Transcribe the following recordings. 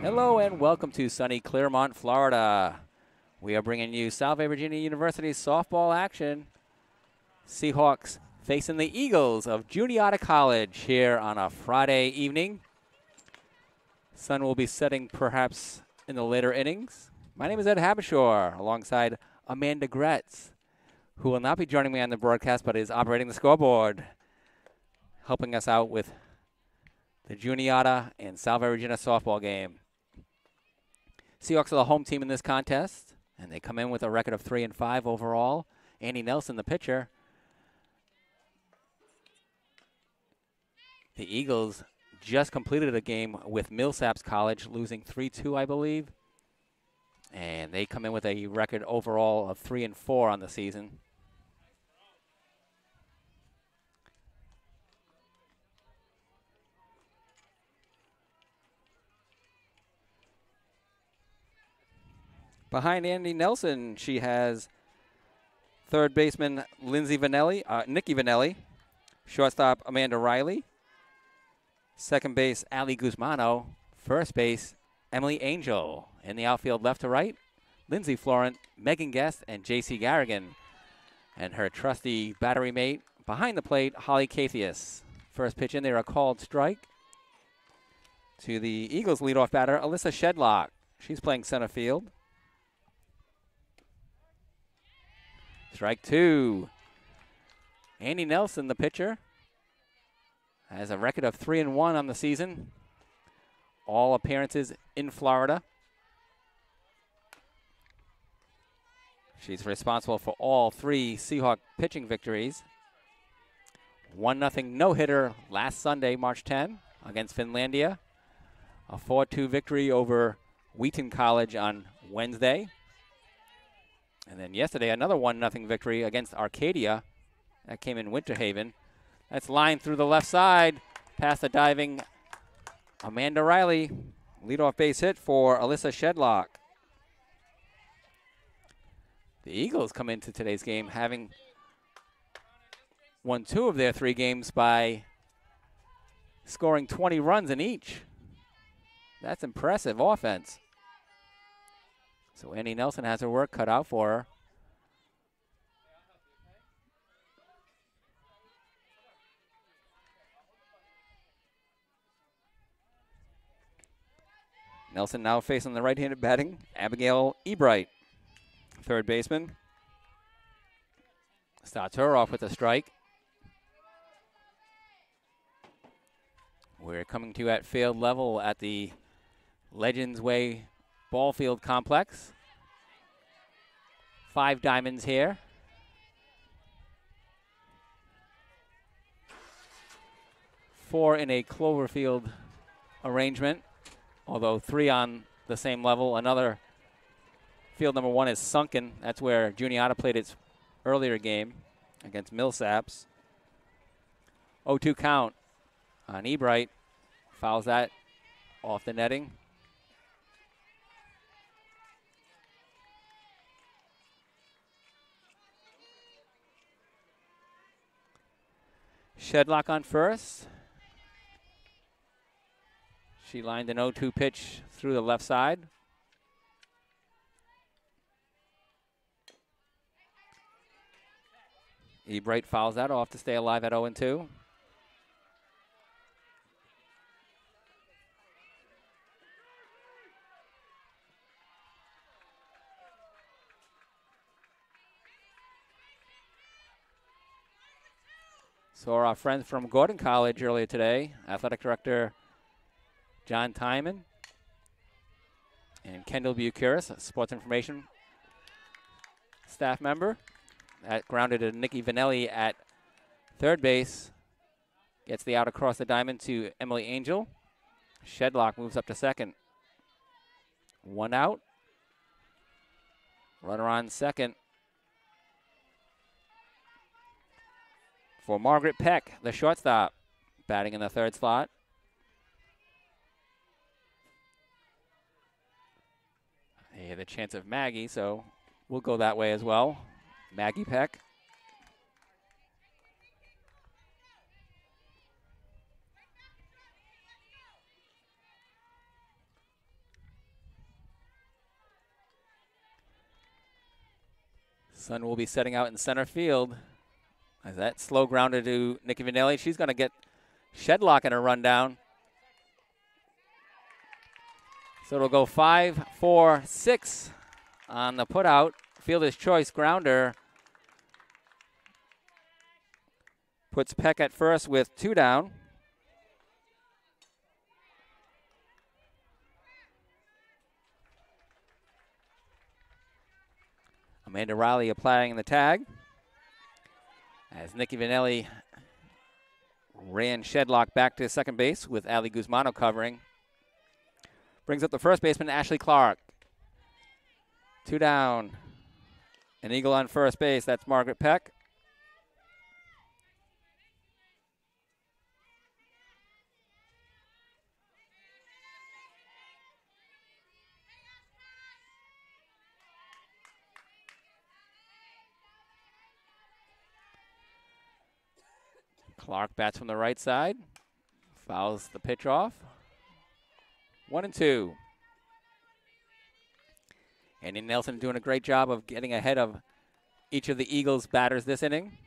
Hello and welcome to sunny Clermont, Florida. We are bringing you Salve Regina University softball action. Seahawks facing the Eagles of Juniata College here on a Friday evening. Sun will be setting perhaps in the later innings. My name is Ed Habashore alongside Amanda Gretz, who will not be joining me on the broadcast but is operating the scoreboard, helping us out with the Juniata and Salve Regina softball game. Seahawks are the home team in this contest, and they come in with a record of 3-5 overall. Andy Nelson, the pitcher. The Eagles just completed a game with Millsaps College, losing 3-2, I believe. And they come in with a record overall of 3-4 on the season. Behind Andy Nelson, she has third baseman Nikki Vanelli, shortstop Amanda Riley, second base Ali Guzmano, first base Emily Angel. In the outfield left to right, Lindsay Florent, Megan Guest, and J.C. Garrigan. And her trusty battery mate behind the plate, Holly Cathius. First pitch in there, a called strike to the Eagles leadoff batter, Alyssa Shedlock. She's playing center field. Strike two. Andy Nelson, the pitcher, has a record of 3-1 on the season. All appearances in Florida. She's responsible for all three Seahawk pitching victories. 1-0 no-hitter last Sunday, March 10, against Finlandia. A 4-2 victory over Wheaton College on Wednesday. And then yesterday, another 1-0 victory against Arcadia. That came in Winter Haven. That's lined through the left side, past the diving Amanda Riley. Leadoff base hit for Alyssa Shedlock. The Eagles come into today's game having won 2 of their 3 games by scoring 20 runs in each. That's impressive offense. So Andy Nelson has her work cut out for her. Nelson now facing the right-handed batting, Abigail Ebright, third baseman. Starts her off with a strike. We're coming to you at field level at the Legends Way Ballfield complex. 5 diamonds here. Four in a Cloverfield arrangement, although 3 on the same level. Another field number 1 is sunken. That's where Juniata played its earlier game against Millsaps. 0-2 count on Ebright. Fouls that off the netting. Shedlock on first. She lined an 0-2 pitch through the left side. Ebright fouls that off to stay alive at 0-2. So our friends from Gordon College earlier today, Athletic Director John Timon and Kendall Bucuris, a sports information staff member. That grounded to Nikki Vanelli at third base. Gets the out across the diamond to Emily Angel. Shedlock moves up to second. 1 out. Runner on second. For Margaret Peck, the shortstop, batting in the third slot. They have the chance of Maggie, so we'll go that way as well. Maggie Peck. Sun will be setting out in center field. As that slow grounder to Nikki Vanelli. She's going to get Shedlock in her rundown. So it'll go 5-4-6 on the putout. Fielder's choice grounder puts Peck at first with 2 down. Amanda Riley applying the tag. As Nikki Vanelli ran Shedlock back to second base with Ali Guzmano covering. Brings up the first baseman, Ashley Clark. 2 down. An eagle on first base. That's Margaret Peck. Clark bats from the right side. Fouls the pitch off. 1-2. Andy Nelson doing a great job of getting ahead of each of the Eagles batters this inning.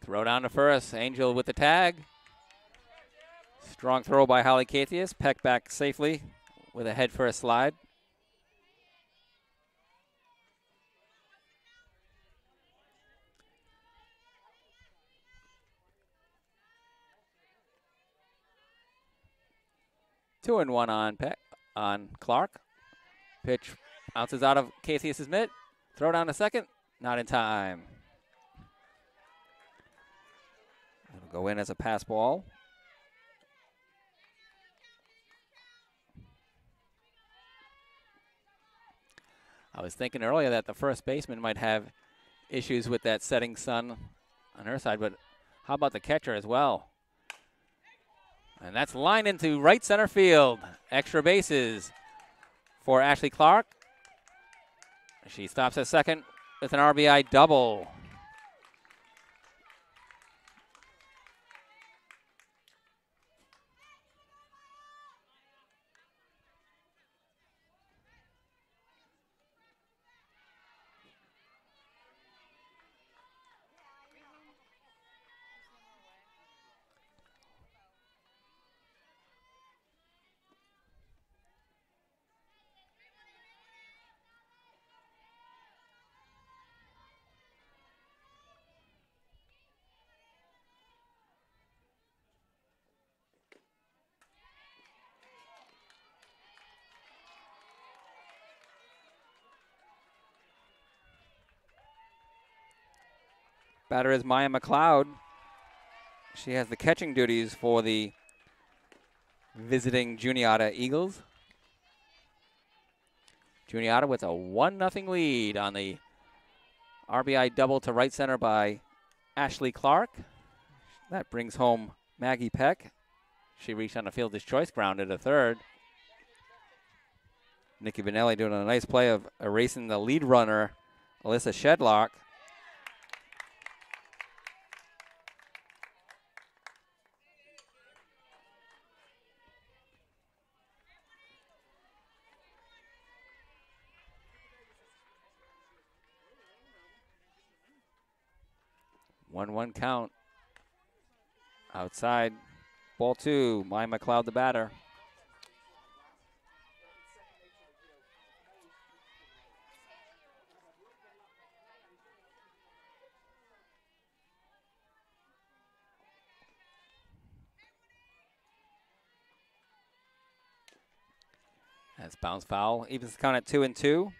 Throw down to first. Angel with the tag. Strong throw by Holly Cathius. Peck back safely with a head first slide. Two and one on Clark. Pitch bounces out of Cathius' mitt. Throw down to second. Not in time. It'll go in as a pass ball. I was thinking earlier that the first baseman might have issues with that setting sun on her side, but how about the catcher as well? And that's lined into right center field. Extra bases for Ashley Clark. She stops at second with an RBI double. Batter is Maya McLeod. She has the catching duties for the visiting Juniata Eagles. Juniata with a 1-0 lead on the RBI double to right center by Ashley Clark. That brings home Maggie Peck. She reached on the fielder's choice, grounded to third. Nikki Vanelli doing a nice play of erasing the lead runner, Alyssa Shedlock. One count. Outside. Ball 2. Maya McLeod, the batter. That's bounce foul. Evens the count at 2-2.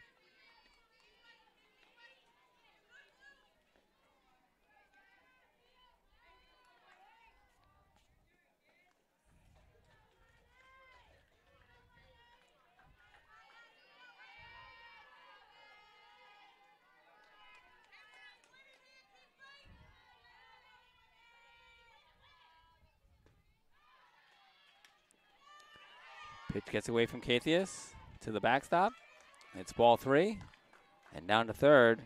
Pitch gets away from Cathius to the backstop. It's ball 3. And down to third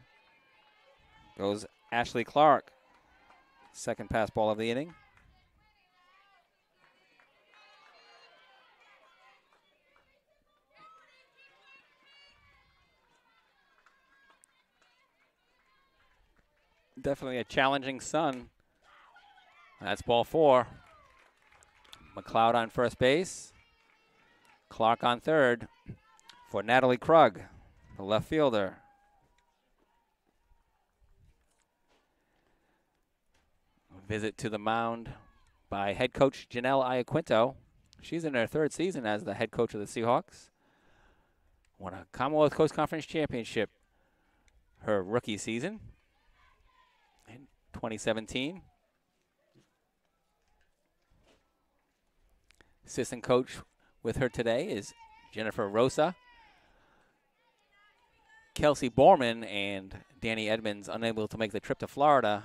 goes Ashley Clark. Second pass ball of the inning. Definitely a challenging sun. That's ball 4. McLeod on first base. Clark on third for Natalie Krug, the left fielder. Visit to the mound by head coach Janelle Iaquinto. She's in her 3rd season as the head coach of the Seahawks. Won a Commonwealth Coast Conference championship her rookie season in 2017. Assistant coach with her today is Jennifer Rosa. Kelsey Borman and Danny Edmonds unable to make the trip to Florida.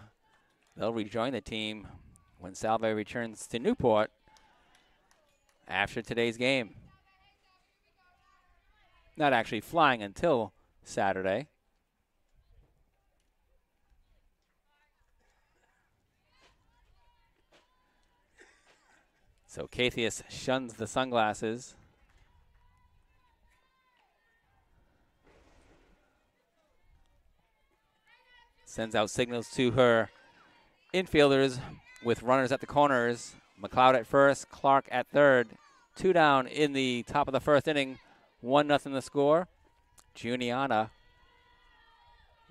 They'll rejoin the team when Salve returns to Newport after today's game. Not actually flying until Saturday. So Cathius shuns the sunglasses. Sends out signals to her infielders with runners at the corners. McLeod at first, Clark at third. 2 down in the top of the 1st inning. 1-0 the score. Juniata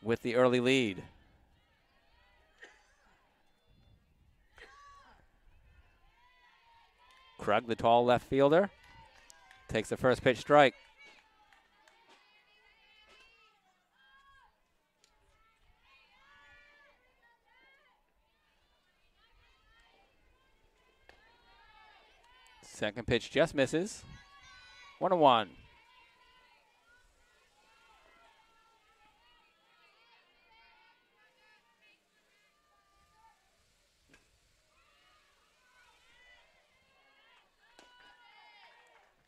with the early lead. Krug, the tall left fielder, takes the first pitch strike. Second pitch just misses. 1-1.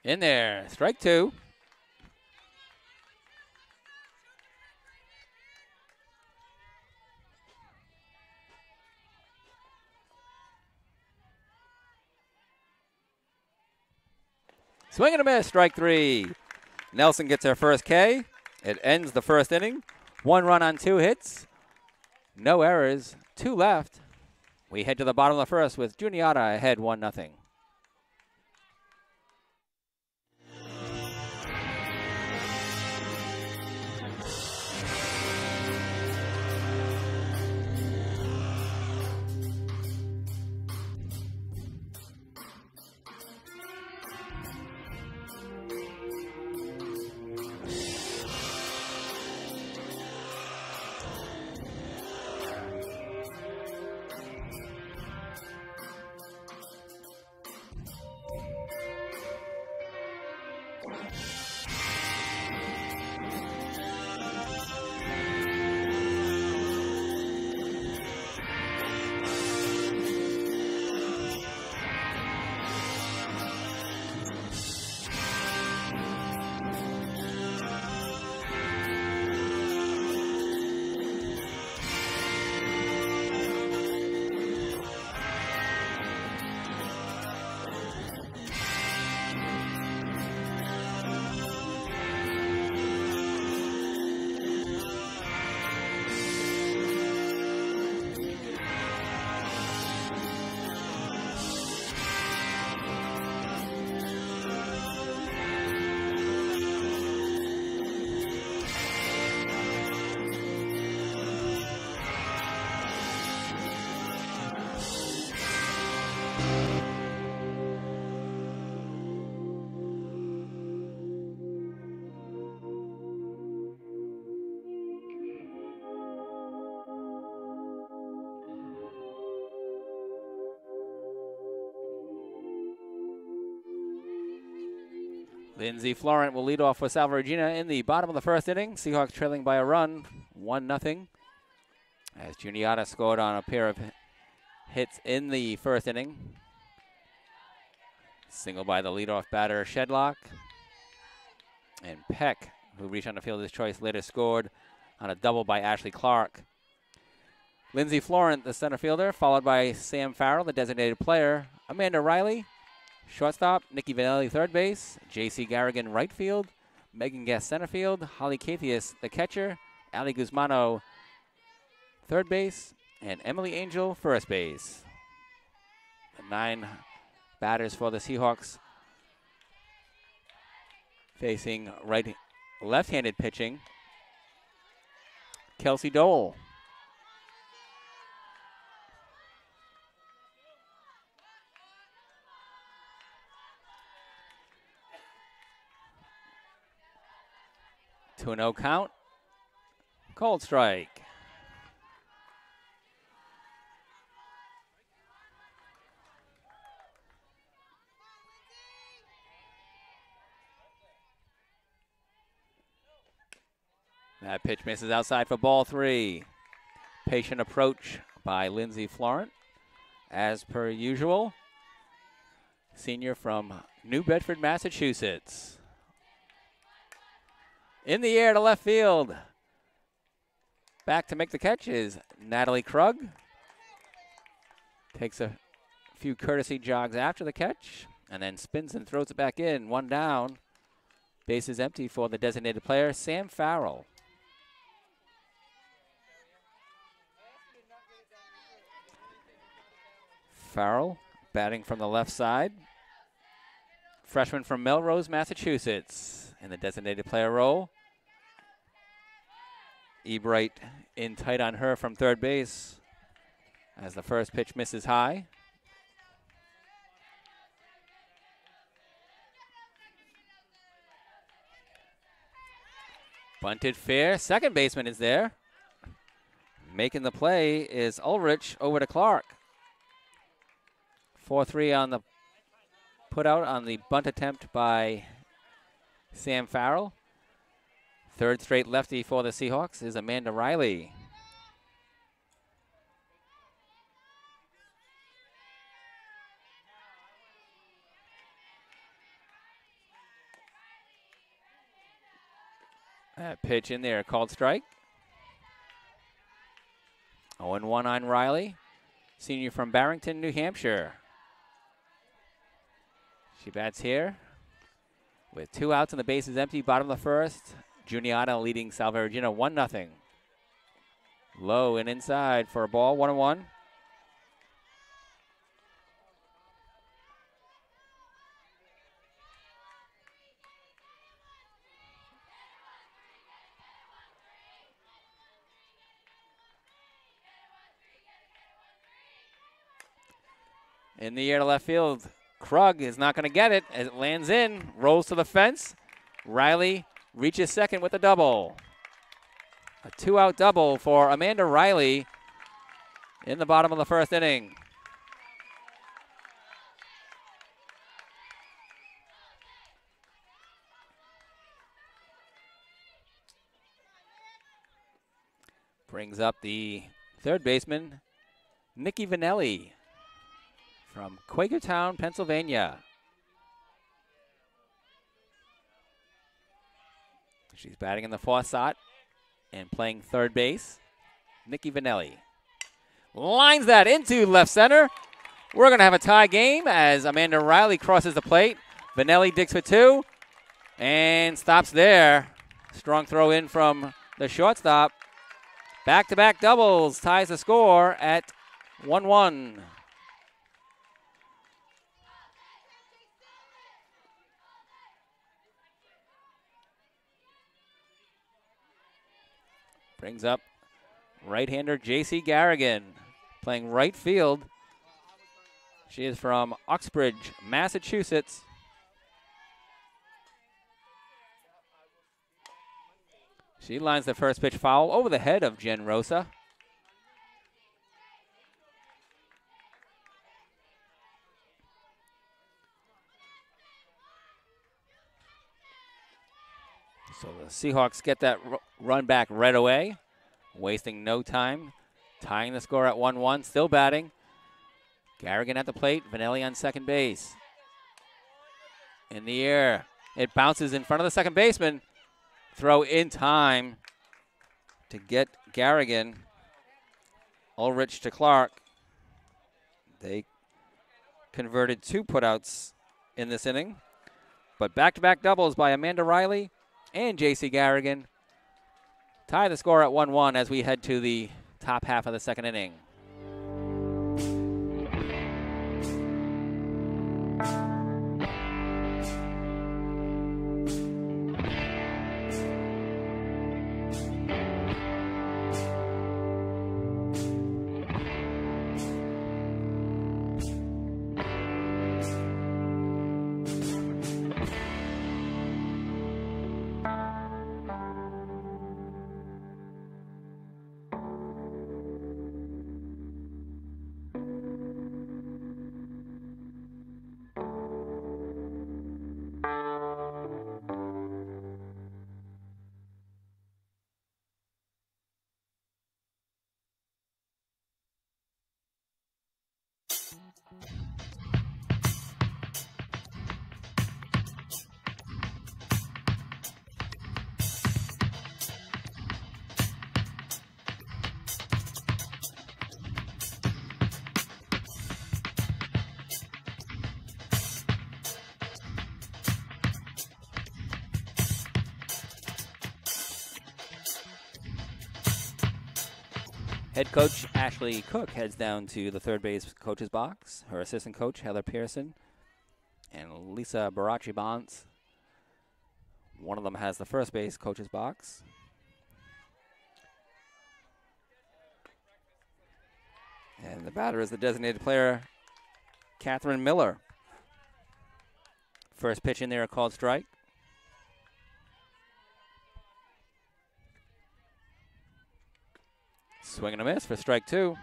In there, strike 2. Swing and a miss, strike 3. Nelson gets her first K. It ends the 1st inning. 1 run on 2 hits. No errors, 2 left. We head to the bottom of the 1st with Juniata ahead 1-0. Lindsay Florent will lead off for Salve Regina in the bottom of the 1st inning. Seahawks trailing by a run, 1-0. As Juniata scored on a pair of hits in the 1st inning. Single by the leadoff batter, Shedlock. And Peck, who reached on the fielder's choice, later scored on a double by Ashley Clark. Lindsey Florent, the center fielder, followed by Sam Farrell, the designated player. Amanda Riley, shortstop. Nikki Vanelli, third base. J.C. Garrigan, right field. Megan Guest, center field. Holly Cathius, the catcher. Ali Guzmano, third base. And Emily Angel, first base. The 9 batters for the Seahawks facing left-handed pitching. Kelsey Dole. Two 2-0 count. Cold strike. That pitch misses outside for ball 3. Patient approach by Lindsey Florent, as per usual. Senior from New Bedford, Massachusetts. In the air to left field. Back to make the catch is Natalie Krug. Takes a few courtesy jogs after the catch and then spins and throws it back in. One down. Base is empty for the designated player, Sam Farrell. Farrell batting from the left side. Freshman from Melrose, Massachusetts, in the designated player role. Ebright in tight on her from third base as the first pitch misses high. Bunted fair. Second baseman is there. Making the play is Ulrich over to Clark. 4-3 on the put out on the bunt attempt by Sam Farrell. Third straight lefty for the Seahawks is Amanda Riley. That pitch in there, called strike. 0-1 on Riley, senior from Barrington, New Hampshire. She bats here with 2 outs and the base is empty. Bottom of the first. Juniata leading Salve Regina 1-0. Low and inside for a ball, 1-1. In the air to left field. Krug is not going to get it as it lands in, rolls to the fence. Riley reaches second with a double. A 2-out double for Amanda Riley in the bottom of the first inning. Brings up the third baseman, Nikki Vanelli from Quakertown, Pennsylvania. She's batting in the fourth slot and playing third base. Nikki Vanelli lines that into left center. We're going to have a tie game as Amanda Riley crosses the plate. Vanelli digs for 2 and stops there. Strong throw in from the shortstop. Back-to-back doubles ties the score at 1-1. Brings up right-hander J.C. Garrigan, playing right field. She is from Uxbridge, Massachusetts. She lines the first pitch foul over the head of Jen Rosa. So the Seahawks get that run back right away, wasting no time, tying the score at 1-1, still batting. Garrigan at the plate, Vanelli on second base. In the air. It bounces in front of the second baseman. Throw in time to get Garrigan. Ulrich to Clark. They converted 2 putouts in this inning. But back-to-back doubles by Amanda Riley and J.C. Garrigan tie the score at 1-1 as we head to the top half of the second inning. Head coach Ashley Cook heads down to the third base coach's box. Her assistant coach, Heather Pearson, and Lisa Baracci Bonds. One of them has the first base coach's box. And the batter is the designated player, Catherine Miller. First pitch in there, a called strike. Swing and a miss for strike 2.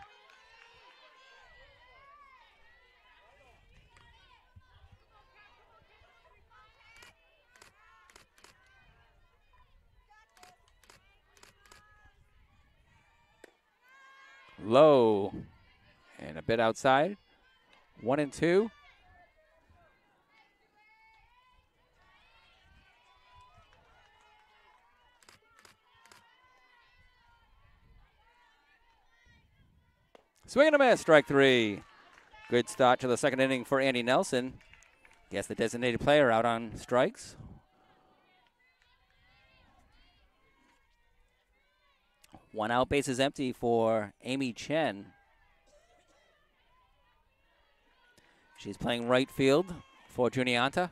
Low and a bit outside. 1-2. Swing and a miss, strike 3. Good start to the second inning for Andy Nelson. Gets the designated player out on strikes. One out, bases empty for Amy Chen. She's playing right field for Juniata.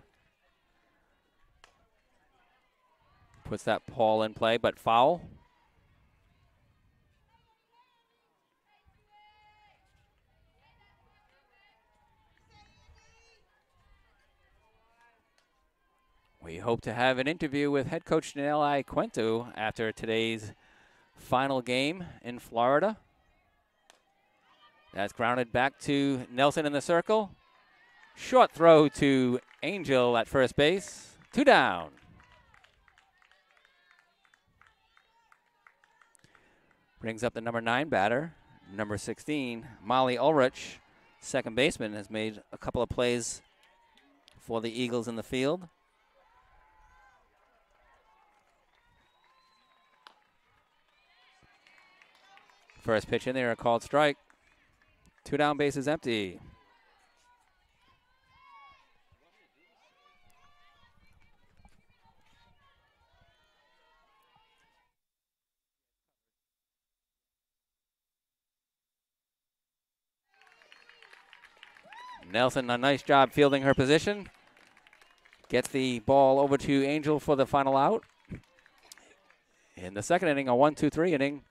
Puts that ball in play, but foul. We hope to have an interview with head coach Janelle Iquento after today's final game in Florida. That's grounded back to Nelson in the circle. Short throw to Angel at first base. 2 down. Brings up the number 9 batter, number 16, Molly Ulrich. Second baseman has made a couple of plays for the Eagles in the field. First pitch in there, a called strike. 2 down, bases empty. Nelson, a nice job fielding her position. Gets the ball over to Angel for the final out. In the second inning, a 1-2-3 inning.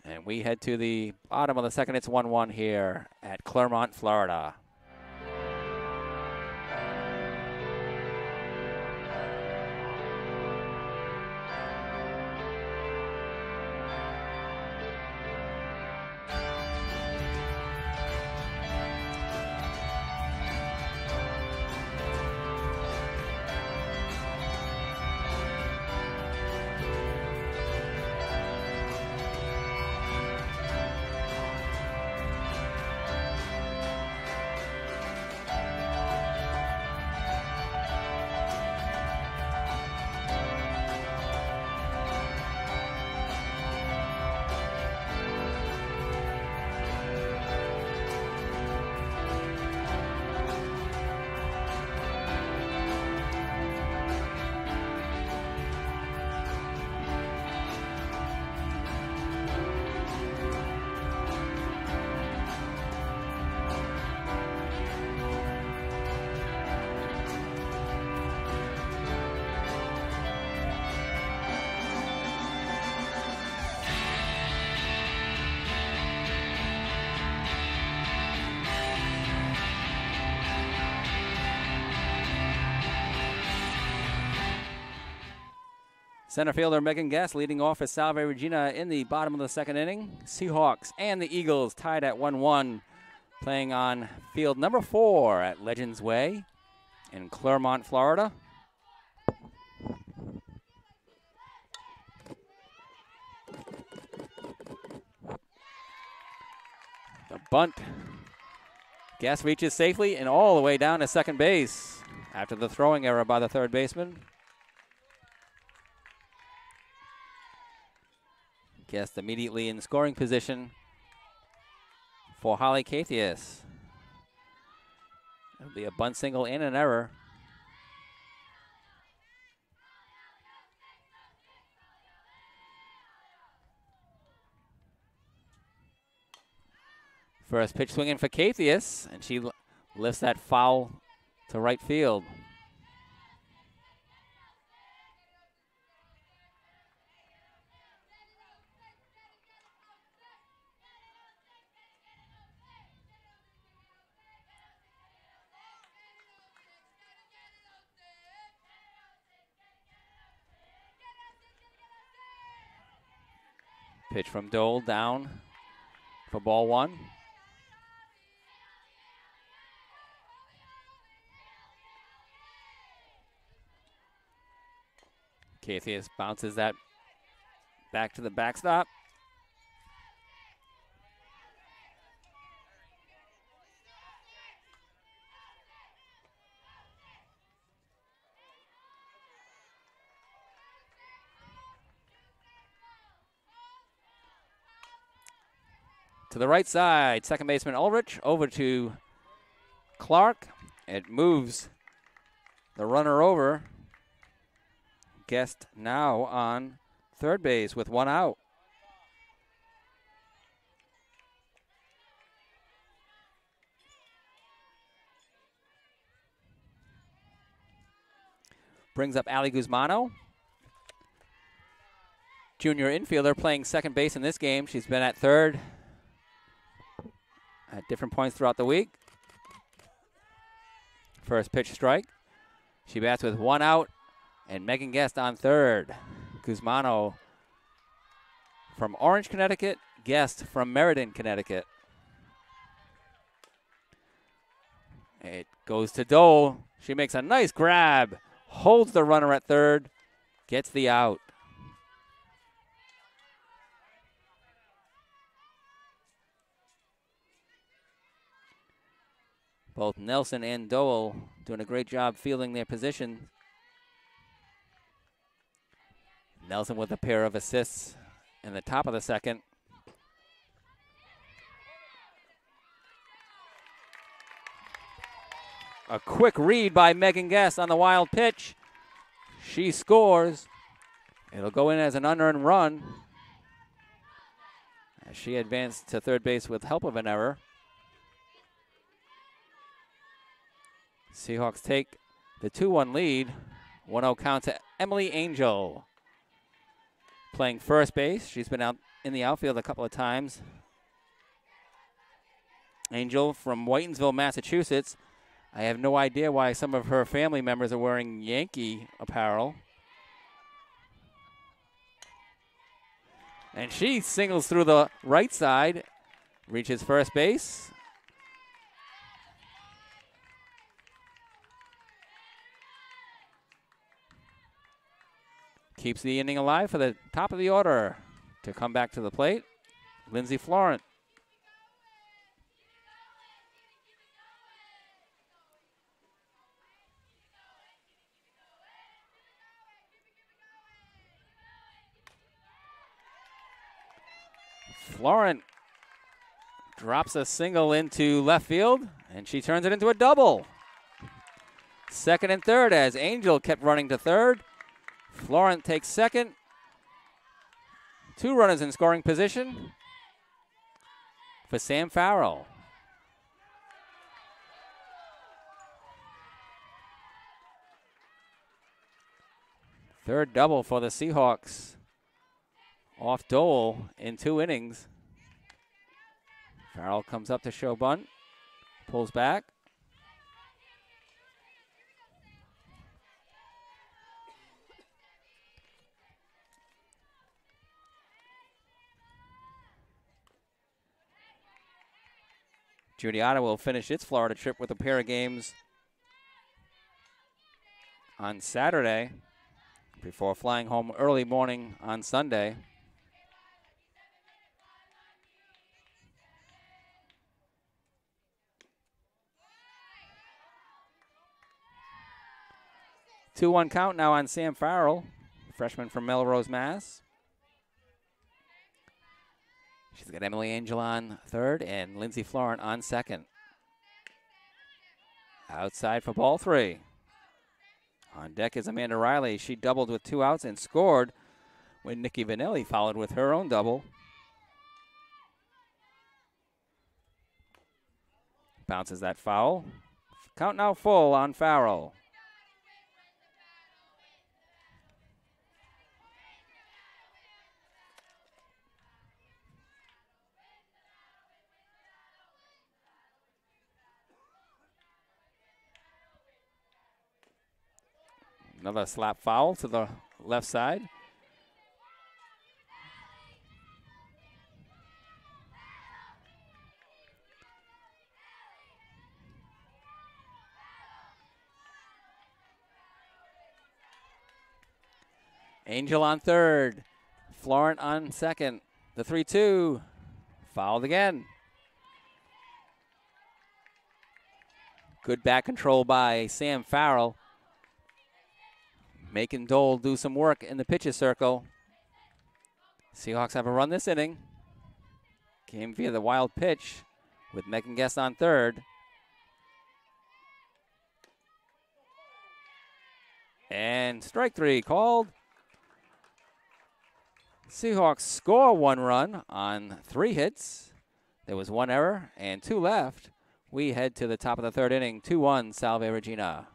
And we head to the bottom of the second. It's 1-1 here at Clermont, Florida. Center fielder Megan Guest leading off for Salve Regina in the bottom of the second inning. Seahawks and the Eagles tied at 1-1, playing on field number 4 at Legends Way in Clermont, Florida. The bunt. Guest reaches safely and all the way down to second base after the throwing error by the third baseman. Guest immediately in scoring position for Holly Cathius. It'll be a bunt single and an error. First pitch swinging for Cathius, and she lifts that foul to right field. Pitch from Dole down for ball 1. Cathius bounces that back to the backstop. To the right side, second baseman Ulrich over to Clark. It moves the runner over. Guest now on third base with 1 out. Brings up Ali Guzmano. Junior infielder playing second base in this game. She's been at third at different points throughout the week. First pitch strike. She bats with 1 out. And Megan Guest on third. Guzmano from Orange, Connecticut. Guest from Meriden, Connecticut. It goes to Dole. She makes a nice grab. Holds the runner at third. Gets the out. Both Nelson and Dole doing a great job fielding their position. Nelson with a pair of assists in the top of the second. A quick read by Megan Guest on the wild pitch. She scores. It'll go in as an unearned run as she advanced to third base with help of an error. Seahawks take the 2-1 lead. 1-0 count to Emily Angel. Playing first base. She's been out in the outfield a couple of times. Angel from Whitensville, Massachusetts. I have no idea why some of her family members are wearing Yankee apparel. And she singles through the right side, reaches first base. Keeps the inning alive for the top of the order to come back to the plate. Lindsay Florent. Florent drops a single into left field, and she turns it into a double. Second and third as Angel kept running to third. Florent takes second. 2 runners in scoring position for Sam Farrell. Third double for the Seahawks. Off Dole in 2 innings. Farrell comes up to show bunt. Pulls back. Juniata will finish its Florida trip with a pair of games on Saturday before flying home early morning on Sunday. Two-one count now on Sam Farrell, freshman from Melrose, Mass. She's got Emily Angel on third and Lindsay Florent on second. Outside for ball three. On deck is Amanda Riley. She doubled with 2 outs and scored when Nikki Vanelli followed with her own double. Bounces that foul. Count now full on Farrell. Another slap foul to the left side. Angel on third. Florent on second. The 3-2. Fouled again. Good back control by Sam Farrell. Making Dole do some work in the pitches circle. Seahawks have a run this inning. Came via the wild pitch with Megan Guest on third. And strike three called. Seahawks score 1 run on 3 hits. There was 1 error and 2 left. We head to the top of the third inning, 2-1 Salve Regina.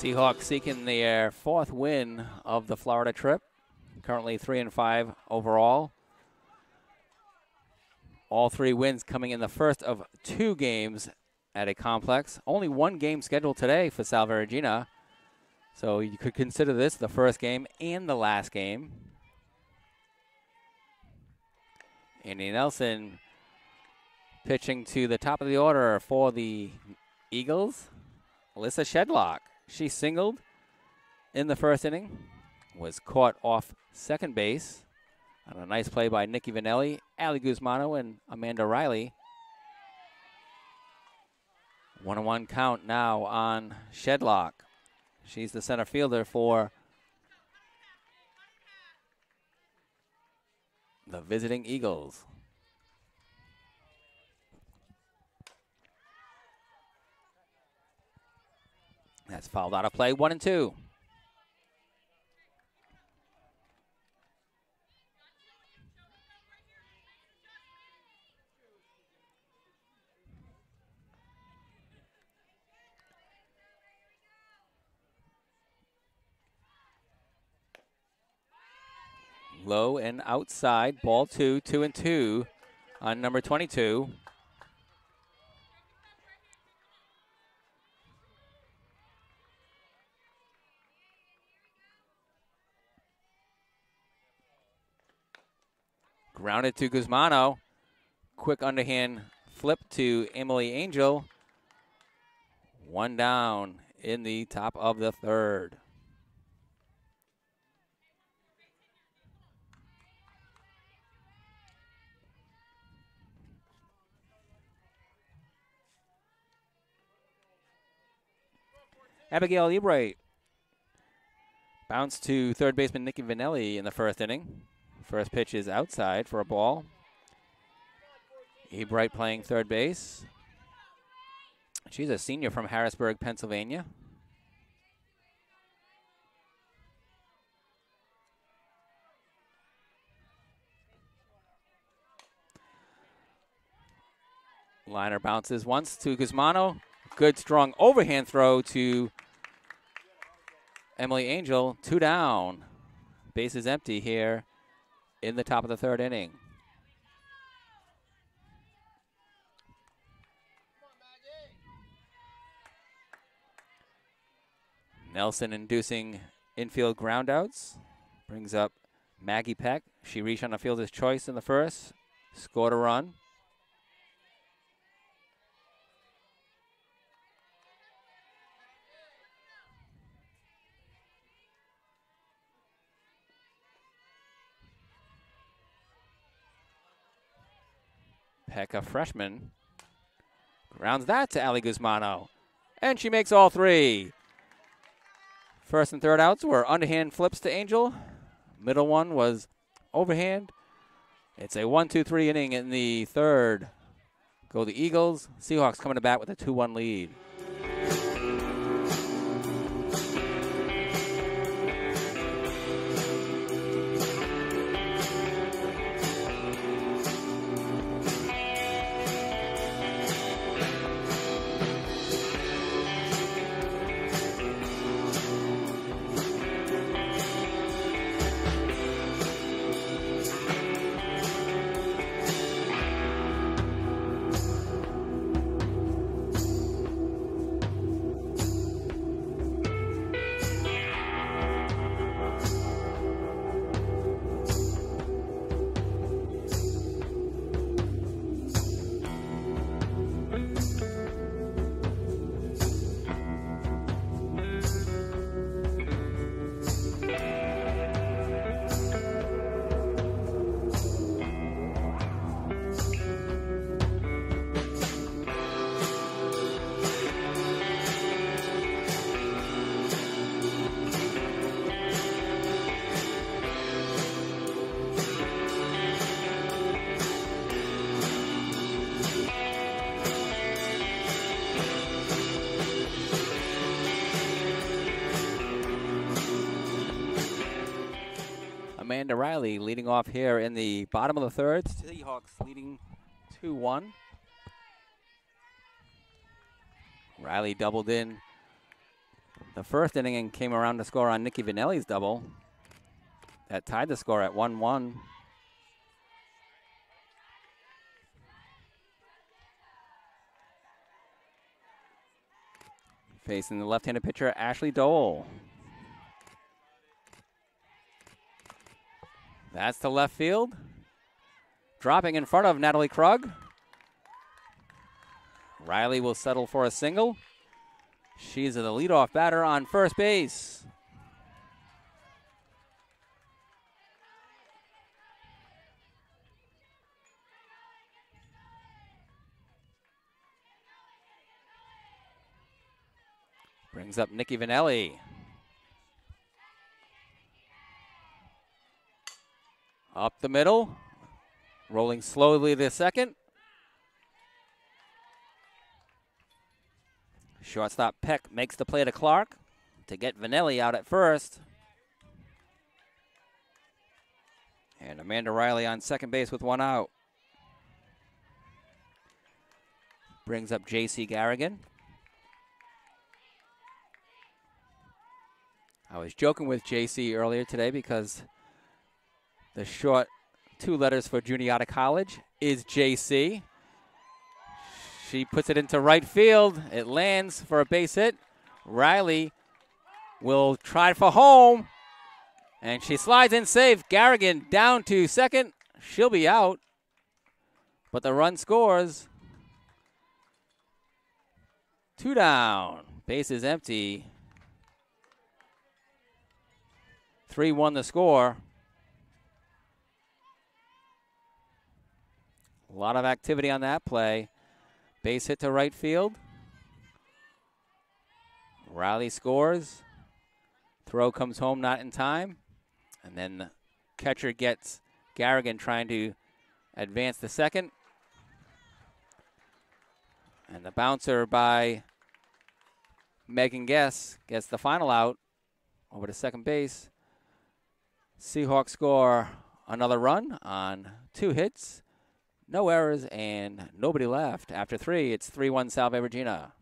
Seahawks seeking their 4th win of the Florida trip. Currently 3-5 overall. All 3 wins coming in the first of 2 games at a complex. Only 1 game scheduled today for Salve Regina. So you could consider this the first game and the last game. Andy Nelson pitching to the top of the order for the Eagles. Alyssa Shedlock. She singled in the first inning, was caught off second base on a nice play by Nikki Vanelli, Ali Guzmano, and Amanda Riley. 1-1 count now on Shedlock. She's the center fielder for the visiting Eagles. That's fouled out of play, 1-2. Low and outside, ball 2, 2-2 on number 22. Grounded to Guzmano. Quick underhand flip to Emily Angel. 1 down in the top of the third. Abigail Ebright bounced to third baseman Nikki Vanelli in the first inning. First pitch is outside for a ball. Ebright playing third base. She's a senior from Harrisburg, Pennsylvania. Liner bounces once to Guzmano. Good strong overhand throw to Emily Angel. 2 down. Base is empty here in the top of the third inning. Nelson inducing infield groundouts. Brings up Maggie Peck. She reached on a fielder's choice in the first. Scored a run. Peck, a freshman, grounds that to Ali Guzmano. And she makes all 3. First and third outs were underhand flips to Angel. Middle one was overhand. It's a 1-2-3 inning in the third. Go the Eagles. Seahawks coming to bat with a 2-1 lead. Amanda Riley leading off here in the bottom of the third. Seahawks leading 2-1. Riley doubled in the first inning and came around to score on Nikki Vanelli's double. That tied the score at 1-1. Facing the left-handed pitcher, Ashley Dole. That's to left field. Dropping in front of Natalie Krug. Riley will settle for a single. She's the leadoff batter on first base. Brings up Nikki Vanelli. Up the middle, rolling slowly to second. Shortstop Peck makes the play to Clark to get Vanelli out at first. And Amanda Riley on second base with 1 out. Brings up J.C. Garrigan. I was joking with J.C. earlier today because the short 2 letters for Juniata College is JC. She puts it into right field. It lands for a base hit. Riley will try for home. And she slides in safe. Garrigan down to second. She'll be out. But the run scores. 2 down. Base is empty. 3-1 the score. A lot of activity on that play. Base hit to right field. Riley scores. Throw comes home not in time. And then the catcher gets Garrigan trying to advance the second. And the bouncer by Megan Guess gets the final out over to second base. Seahawks score another run on 2 hits, no errors, and nobody left. After 3, it's 3-1 Salve Regina.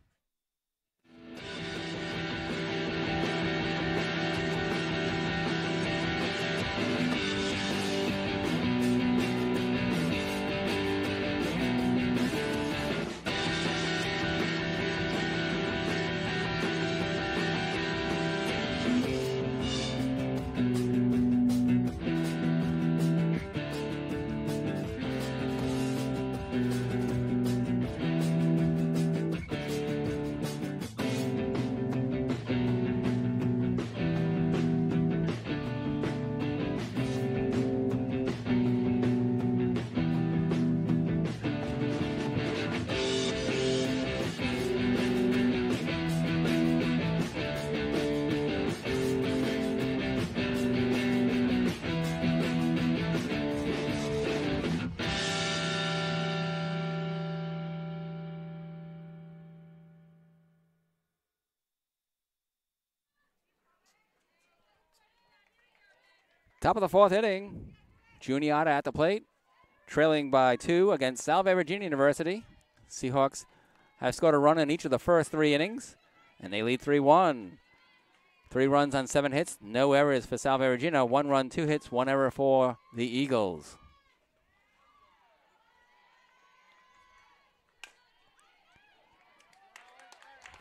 Top of the 4th inning, Juniata at the plate, trailing by 2 against Salve Regina University. Seahawks have scored a run in each of the first 3 innings, and they lead 3-1. 3 runs on 7 hits, no errors for Salve Regina. 1 run, 2 hits, 1 error for the Eagles.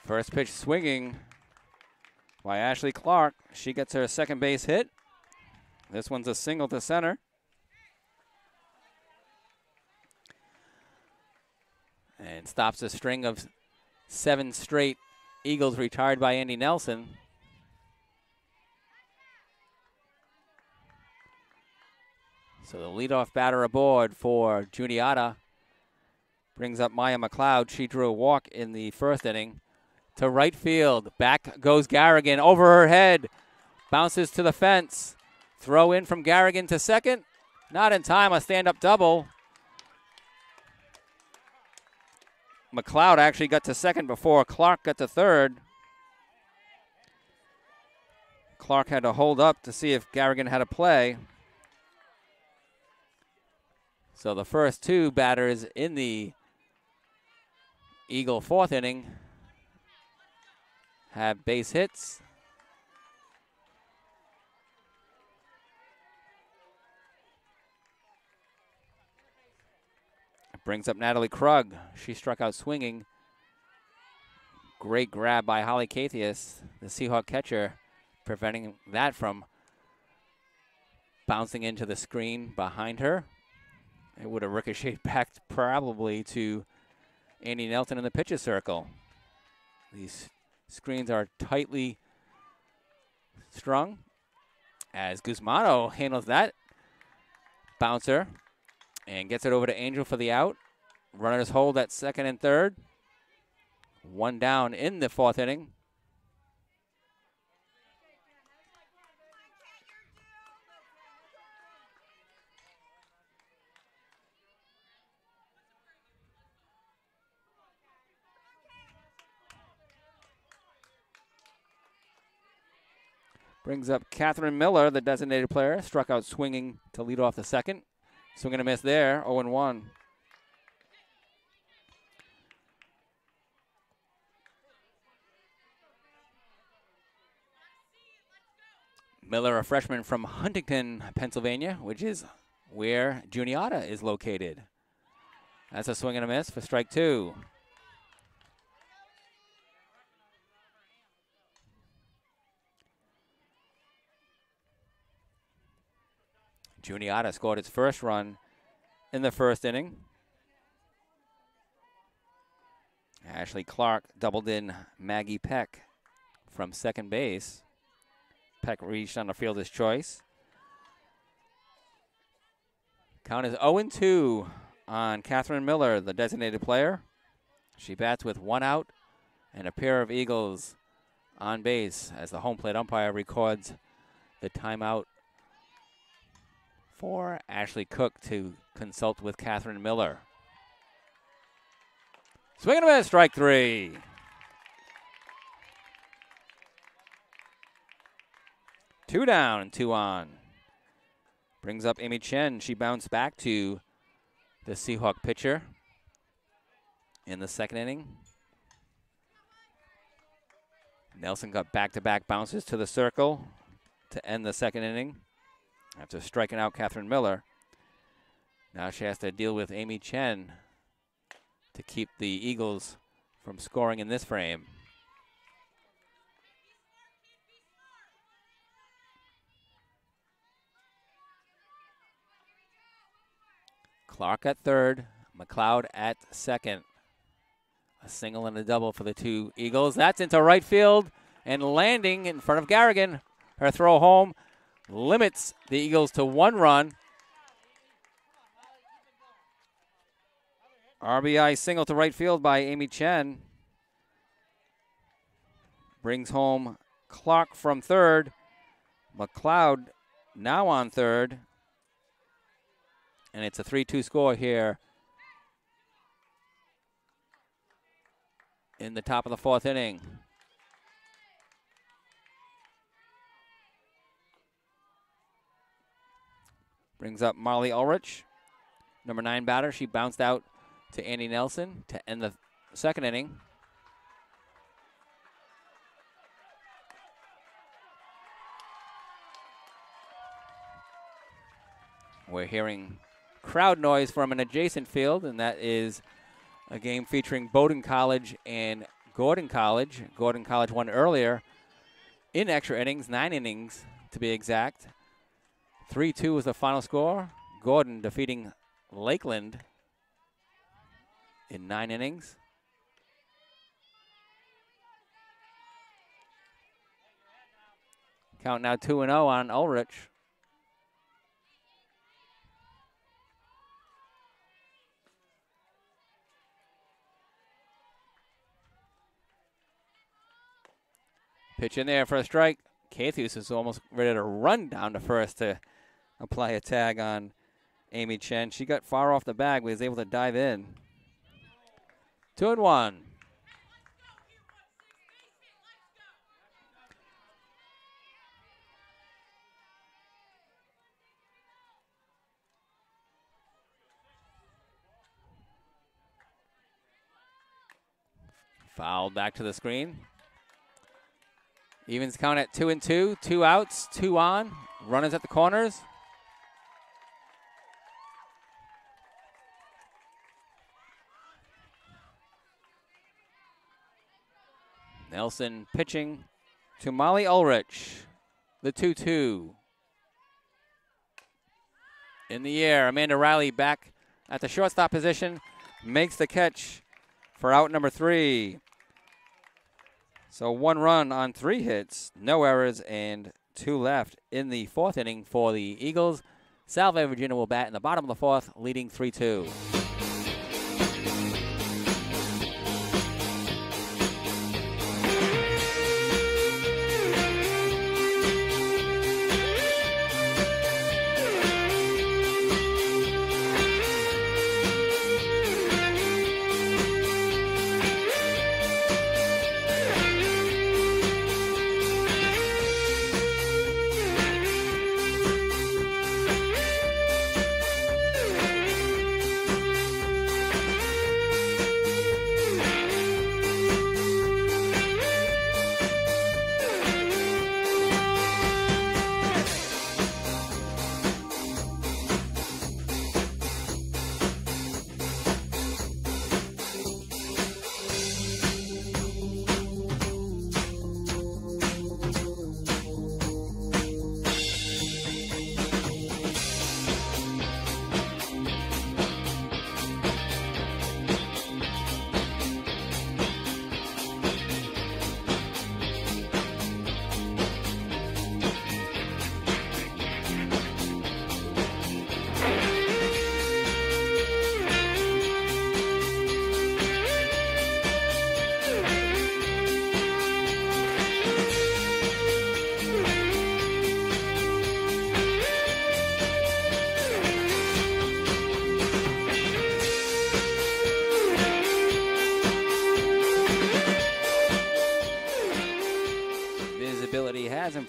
First pitch swinging by Ashley Clark. She gets her second base hit. This one's a single to center. And stops a string of 7 straight Eagles retired by Andy Nelson. So the leadoff batter aboard for Juniata brings up Maya McLeod. She drew a walk in the first inning. To right field. Back goes Garrigan over her head. Bounces to the fence. Throw in from Garrigan to second. Not in time, a stand-up double. McLeod actually got to second before Clark got to third. Clark had to hold up to see if Garrigan had a play. So the first 2 batters in the Eagle 4th inning have base hits. Brings up Natalie Krug. She struck out swinging. Great grab by Holly Cathius, the Seahawk catcher, preventing that from bouncing into the screen behind her. It would have ricocheted back probably to Andy Nelson in the pitcher circle. These screens are tightly strung as Guzmano handles that bouncer and gets it over to Angel for the out. Runners hold at second and third. 1 down in the 4th inning. Brings up Catherine Miller, the designated player. Struck out swinging to lead off the second. Swing and a miss there, 0-1. Miller, a freshman from Huntington, Pennsylvania, which is where Juniata is located. That's a swing and a miss for strike 2. Juniata scored its first run in the first inning. Ashley Clark doubled in Maggie Peck from second base. Peck reached on the fielder's choice. Count is 0-2 on Catherine Miller, the designated player. She bats with 1 out and a pair of Eagles on base as the home plate umpire records the timeout for Ashley Cook to consult with Catherine Miller. Swing and a miss, strike 3. Two down and 2 on. Brings up Amy Chen. She bounced back to the Seahawk pitcher in the second inning. Nelson got back-to-back bounces to the circle to end the second inning after striking out Catherine Miller. Now she has to deal with Amy Chen to keep the Eagles from scoring in this frame. Clark at third, McLeod at second. A single and a double for the two Eagles. That's into right field and landing in front of Garrigan. Her throw home limits the Eagles to 1 run. RBI single to right field by Amy Chen. Brings home Clark from third. McLeod now on third. And it's a 3-2 score here in the top of the 4th inning. Brings up Molly Ulrich, number 9 batter. She bounced out to Andy Nelson to end the second inning. We're hearing crowd noise from an adjacent field, and that is a game featuring Bowdoin College and Gordon College. Gordon College won earlier in extra innings, 9 innings to be exact. 3-2 was the final score. Gordon defeating Lakeland in 9 innings. Count now 2-0 on Ulrich. Pitch in there for a strike. Cathius is almost ready to run down to first to apply a tag on Amy Chen. She got far off the bag, but was able to dive in. 2-1. Fouled back to the screen. Evens count at 2-2. 2 outs, 2 on. Runners at the corners. Nelson pitching to Molly Ulrich. The 2-2. In the air, Amanda Riley back at the shortstop position. Makes the catch for out number 3. So 1 run on 3 hits, no errors, and 2 left in the 4th inning for the Eagles. Salve Regina will bat in the bottom of the 4th, leading 3-2.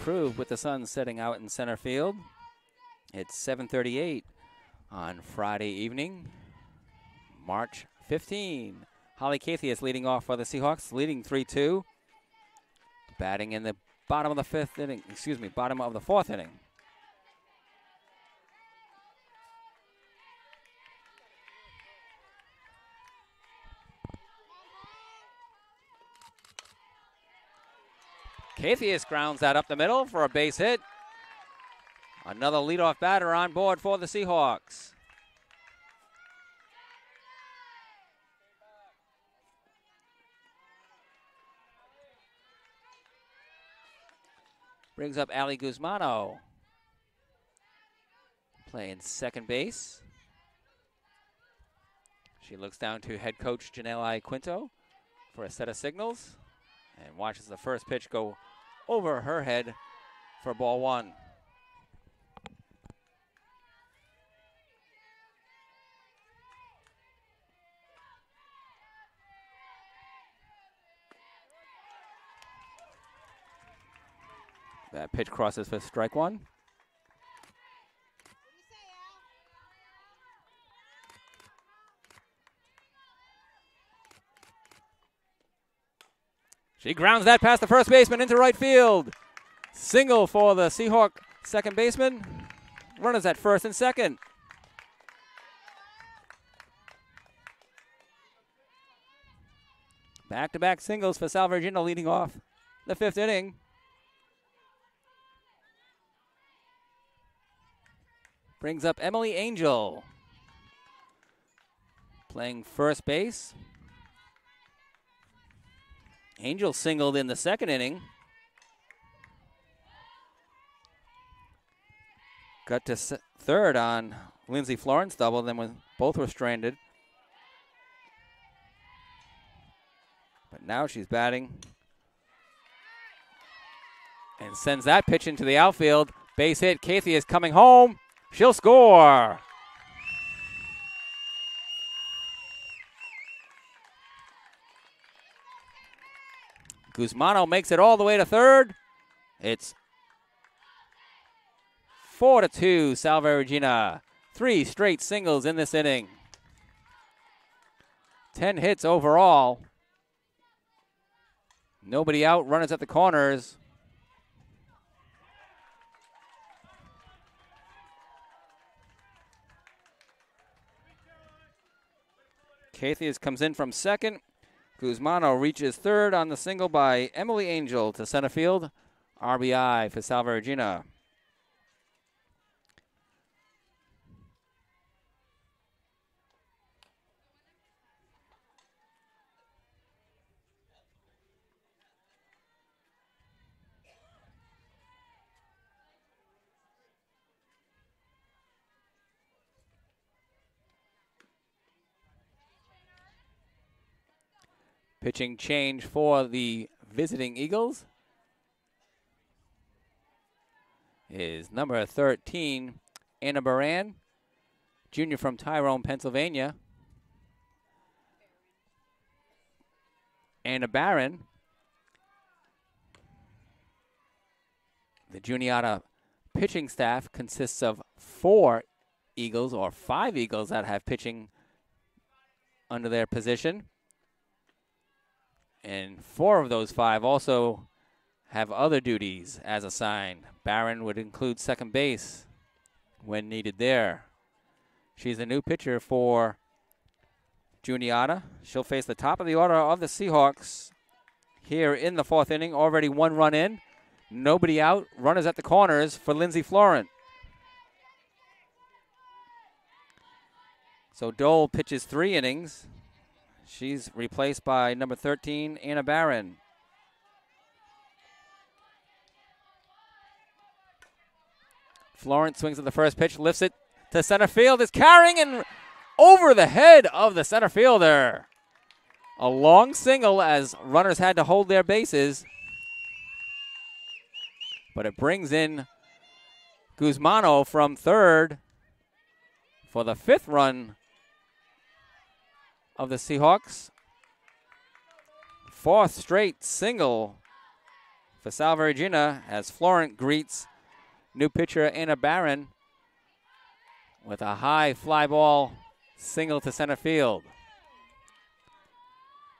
improved with the sun setting out in center field. It's 7:38 on Friday evening, March 15. Holly Cathius leading off for the Seahawks, leading 3-2. Batting in the bottom of the bottom of the fourth inning. Cathius grounds that up the middle for a base hit. Another leadoff batter on board for the Seahawks. Brings up Ali Guzmano, playing second base. She looks down to head coach Janelle Quinto for a set of signals and watches the first pitch go over her head for ball one. That pitch crosses for strike one. She grounds that past the first baseman into right field. Single for the Seahawk second baseman. Runners at first and second. Back-to-back singles for Salve Regina leading off the fifth inning. Brings up Emily Angel, playing first base. Angel singled in the second inning. Got to third on Lindsay Florence double, then when both were stranded. But now she's batting and sends that pitch into the outfield. Base hit. Cathy is coming home. She'll score. Guzmano makes it all the way to third. It's 4-2, Salve Regina. 3 straight singles in this inning. 10 hits overall. Nobody out, runners at the corners. Cathius comes in from second. Guzmano reaches third on the single by Emily Angel to center field. RBI for Salve Regina. Pitching change for the visiting Eagles is number 13, Anna Baran, junior from Tyrone, Pennsylvania. Anna Baran, the Juniata pitching staff consists of 4 Eagles or 5 Eagles that have pitching under their position. And 4 of those 5 also have other duties as assigned. Barron would include second base when needed there. She's a new pitcher for Juniata. She'll face the top of the order of the Seahawks here in the 4th inning. Already 1 run in. Nobody out. Runners at the corners for Lindsay Florent. So Dole pitches 3 innings. She's replaced by number 13, Anna Barron. Florence swings at the first pitch, lifts it to center field, is carrying and over the head of the center fielder. A long single as runners had to hold their bases. But it brings in Guzmano from third for the 5th run of the Seahawks. 4th straight single for Salve Regina as Florent greets new pitcher Anna Barron with a high fly ball single to center field.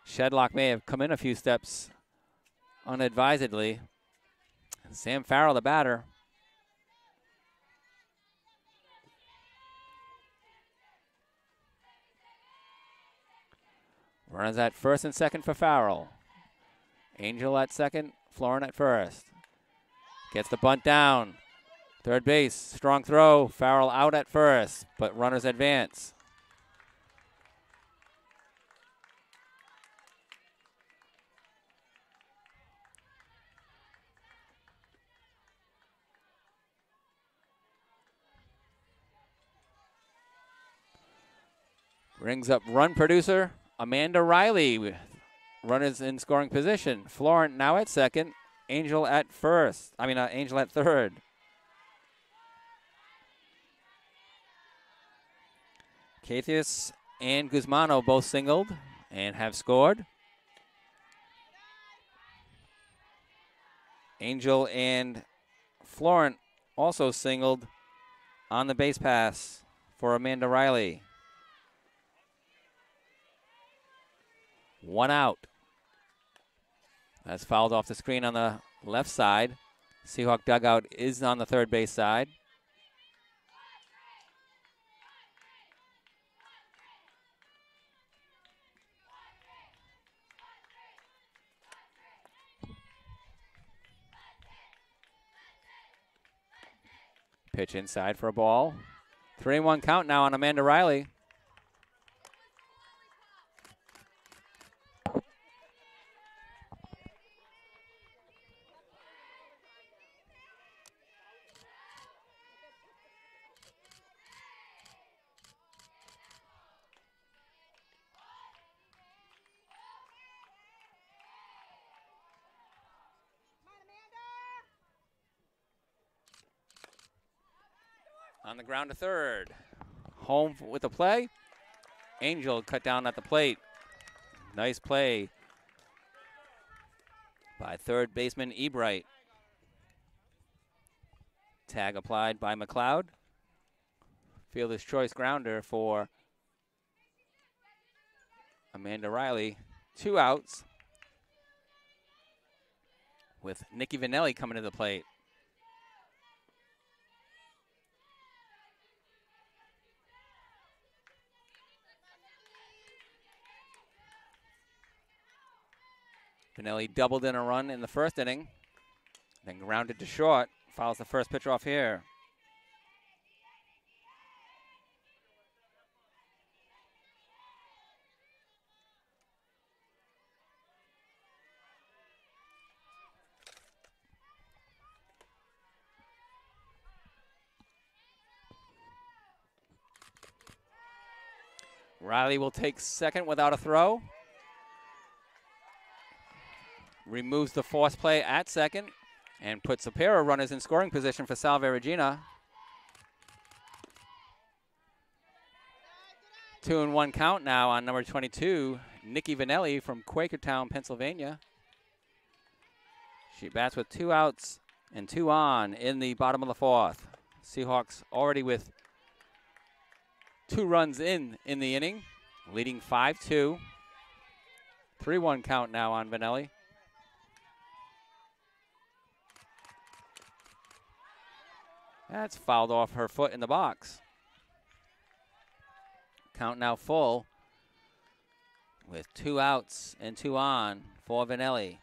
Shedlock may have come in a few steps unadvisedly. And Sam Farrell, the batter. Runners at first and second for Farrell. Angel at second, Florent at first. Gets the bunt down. Third base, strong throw. Farrell out at first, but runners advance. Brings up run producer Amanda Riley. Runners in scoring position. Florent now at second. Angel at first. Angel at third. Cathius and Guzmano both singled and have scored. Angel and Florent also singled on the base pass for Amanda Riley. One out. That's fouled off the screen on the left side. Seahawk dugout is on the third base side. Pitch inside for a ball. 3-1 count now on Amanda Riley. On the ground to third. Home with the play. Angel cut down at the plate. Nice play by third baseman Ebright. Tag applied by McLeod. Fielder's choice grounder for Amanda Riley. 2 outs with Nikki Vanelli coming to the plate. Vanelli doubled in a run in the first inning, then grounded to short. Fouls the first pitch off here. Riley will take second without a throw. Removes the force play at second and puts a pair of runners in scoring position for Salve Regina. 2-1 count now on number 22, Nikki Vanelli from Quakertown, Pennsylvania. She bats with 2 outs and 2 on in the bottom of the fourth. Seahawks already with 2 runs in the inning, leading 5-2. 3-1 count now on Vanelli. That's fouled off her foot in the box. Count now full with 2 outs and 2 on for Vanelli.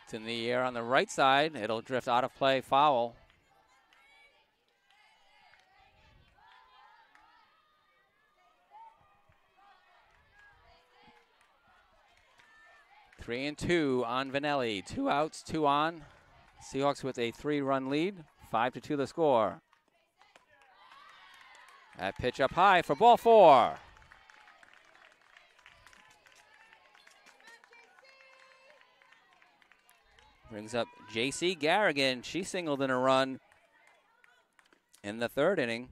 It's in the air on the right side. It'll drift out of play, foul. Three and 2 on Vanelli. 2 outs, 2 on. Seahawks with a 3-run lead. 5-2 the score. That pitch up high for ball 4. Brings up J.C. Garrigan. She singled in a run in the third inning.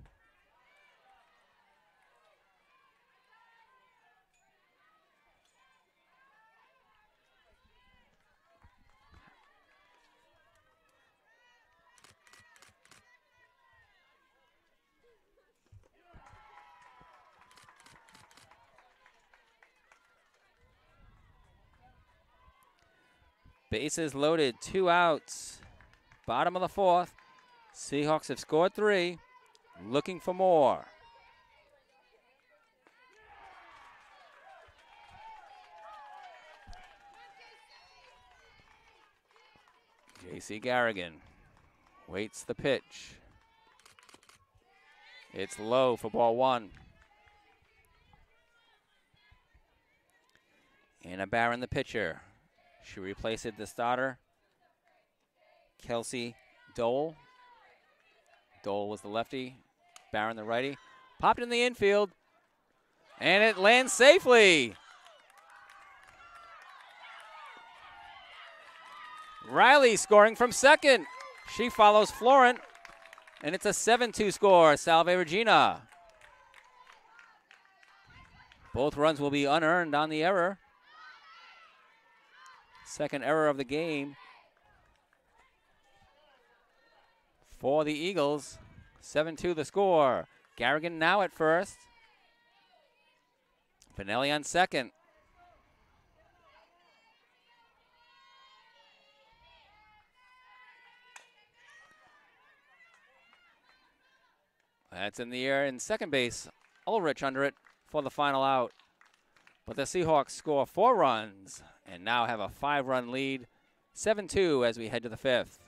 Bases loaded, 2 outs. Bottom of the 4th. Seahawks have scored 3. Looking for more. J.C. Garrigan waits the pitch. It's low for ball 1. Anna Barron, the pitcher. She replaced the starter, Kelsey Dole. Dole was the lefty, Barron the righty. Popped in the infield, and it lands safely. Riley scoring from second. She follows Florent, and it's a 7-2 score, Salve Regina. Both runs will be unearned on the error. Second error of the game for the Eagles. 7-2 the score. Garrigan now at first. Finelli on second. That's in the air in second base. Ulrich under it for the final out. But the Seahawks score 4 runs and now have a 5-run lead. 7-2 as we head to the 5th.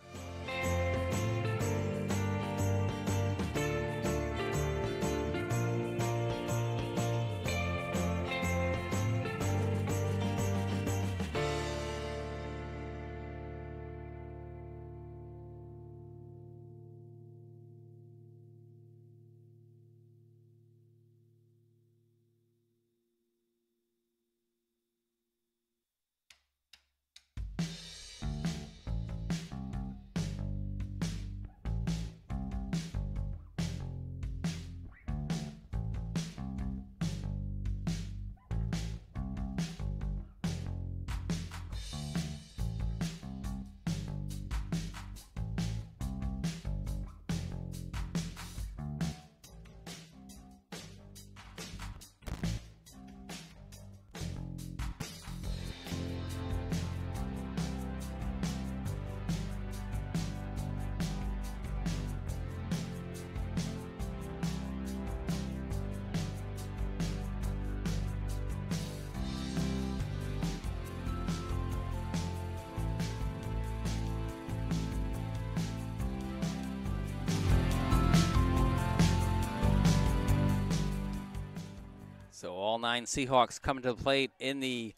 So all 9 Seahawks coming to the plate in the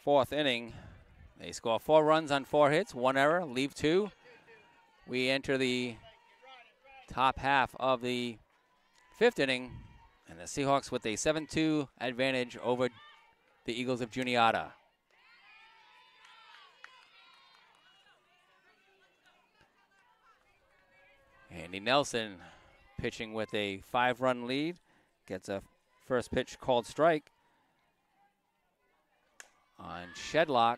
4th inning. They score 4 runs on 4 hits, 1 error, leave 2. We enter the top half of the 5th inning, and the Seahawks with a 7-2 advantage over the Eagles of Juniata. Andy Nelson pitching with a 5-run lead. Gets a first pitch called strike on Shedlock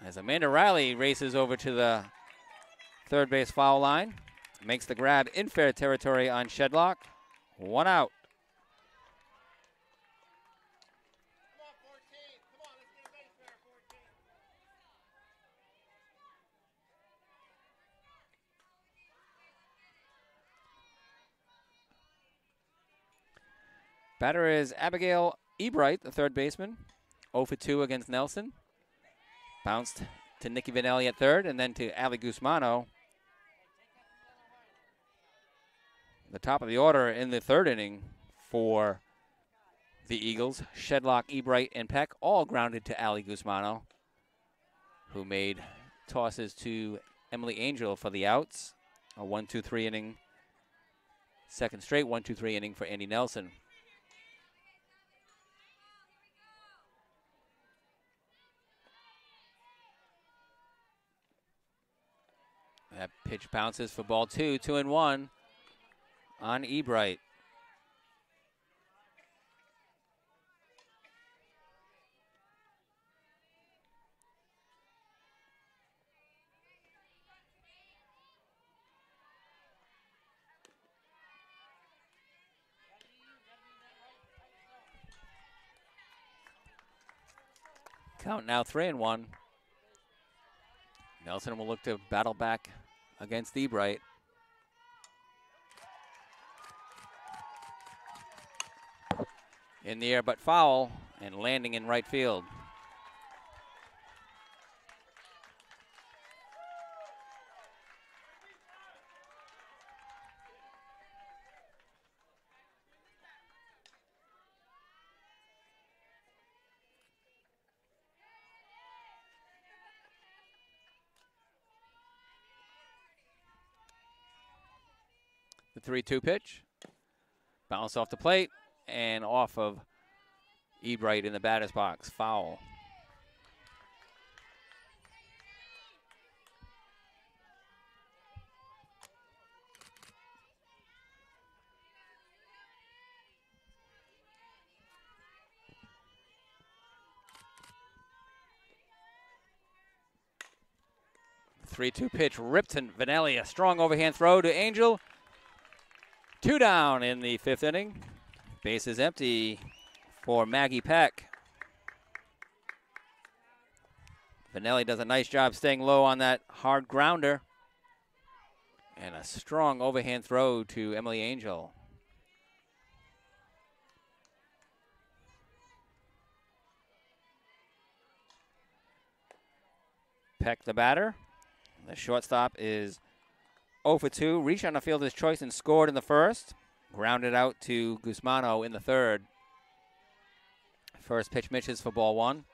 as Amanda Riley races over to the third base foul line. Makes the grab in fair territory on Shedlock. 1 out. Batter is Abigail Ebright, the third baseman. 0 for 2 against Nelson. Bounced to Nikki Vanelli at third, and then to Ali Guzmano. The top of the order in the 3rd inning for the Eagles. Shedlock, Ebright, and Peck all grounded to Ali Guzmano, who made tosses to Emily Angel for the outs. A 1-2-3 inning. Second straight 1-2-3 inning for Andy Nelson. That pitch bounces for ball 2, 2-1 on Ebright. Count now 3-1. Nelson will look to battle back against Ebright. In the air, but foul, and landing in right field. The 3-2 pitch. Bounce off the plate and off of Ebright in the batter's box. Foul. The 3-2 pitch ripped, and Vanelli, a strong overhand throw to Angel. 2 down in the 5th inning. Base is empty for Maggie Peck. Vanelli does a nice job staying low on that hard grounder. And a strong overhand throw to Emily Angel. Peck the batter. The shortstop is 0 for 2. Reached on the fielder's choice and scored in the 1st. Grounded out to Guzmano in the 3rd. First pitch misses for ball 1.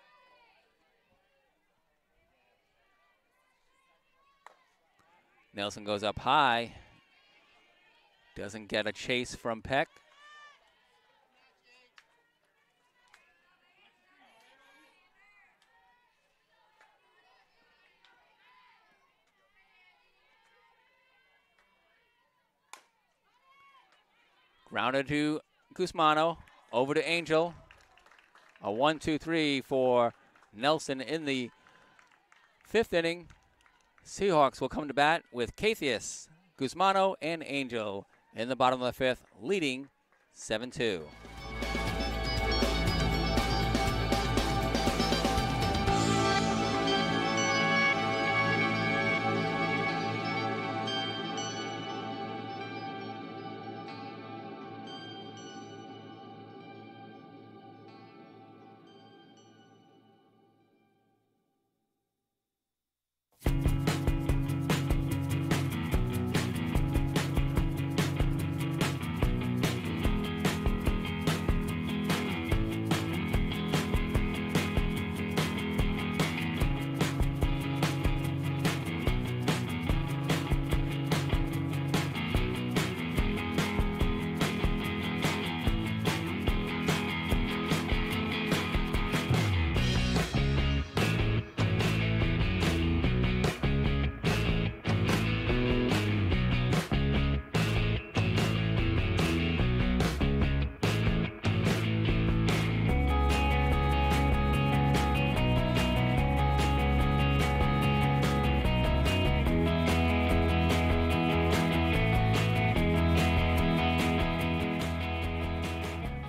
Nelson goes up high. Doesn't get a chase from Peck. Grounded to Guzmano, over to Angel. A 1-2-3 for Nelson in the 5th inning. Seahawks will come to bat with Cathius, Guzmano, and Angel in the bottom of the 5th, leading 7-2.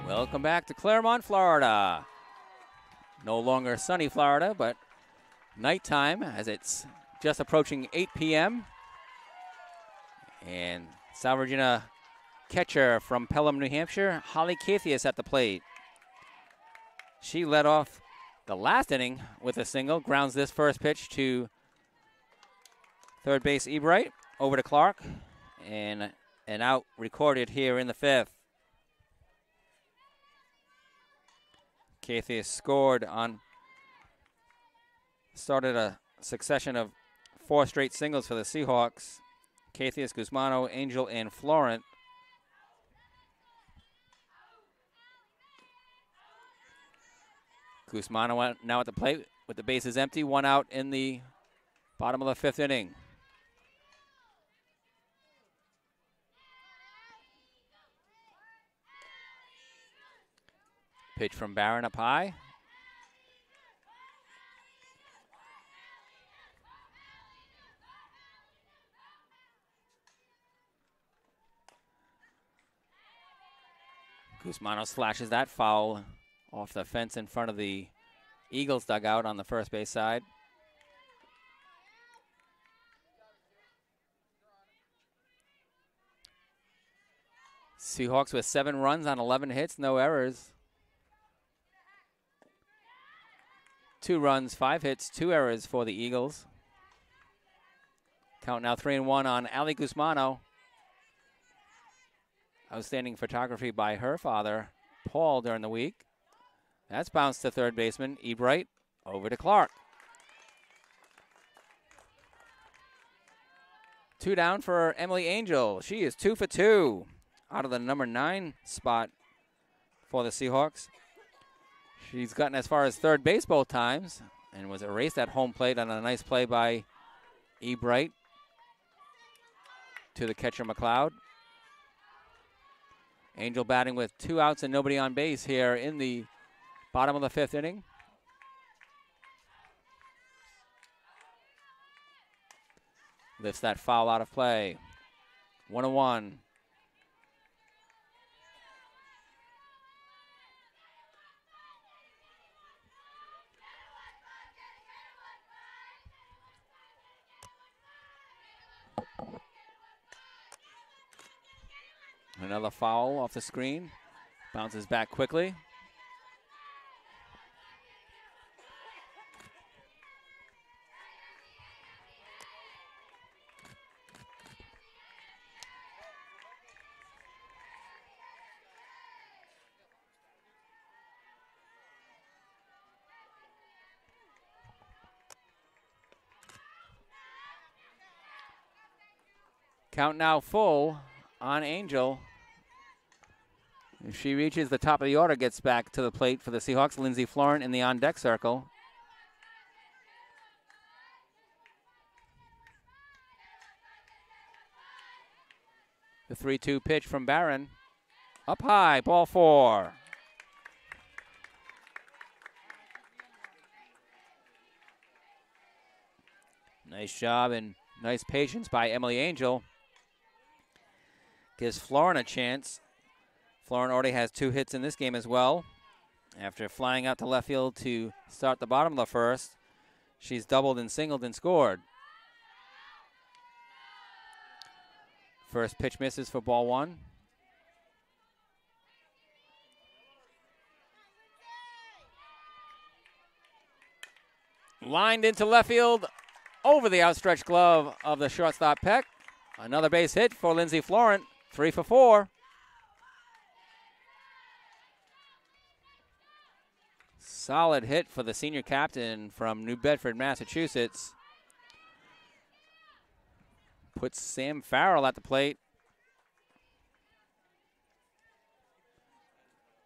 Welcome back to Clermont, Florida. No longer sunny Florida, but nighttime as it's just approaching 8 p.m. And Salve Regina catcher from Pelham, New Hampshire, Holly Cathius at the plate. She led off the last inning with a single, grounds this first pitch to third base Ebright, over to Clark, and an out recorded here in the 5th. Cathius started a succession of 4 straight singles for the Seahawks. Cathius, Guzmano, Angel, and Florent. Guzmano now at the plate with the bases empty. 1 out in the bottom of the 5th inning. Pitch from Barron up high. Guzmano slashes that foul off the fence in front of the Eagles dugout on the first base side. Seahawks with 7 runs on 11 hits, no errors. 2 runs, 5 hits, 2 errors for the Eagles. Count now 3-1 on Ali Guzmano. Outstanding photography by her father, Paul, during the week. That's bounced to third baseman Ebright, over to Clark. 2 down for Emily Angel. She is 2 for 2 out of the number 9 spot for the Seahawks. She's gotten as far as third base both times and was erased at home plate on a nice play by Ebright to the catcher McLeod. Angel batting with 2 outs and nobody on base here in the bottom of the 5th inning. Lifts that foul out of play. 1-1. Another foul off the screen. Bounces back quickly. Count now full on Angel. If she reaches the top of the order, gets back to the plate for the Seahawks. Lindsey Florent in the on-deck circle. The 3-2 pitch from Barron. Up high, ball 4. Nice job and nice patience by Emily Angel. Gives Florent a chance. Florent already has 2 hits in this game as well. After flying out to left field to start the bottom of the first, she's doubled and singled and scored. First pitch misses for ball 1. Lined into left field over the outstretched glove of the shortstop Peck. Another base hit for Lindsey Florent, 3 for 4. Solid hit for the senior captain from New Bedford, Massachusetts. Puts Sam Farrell at the plate.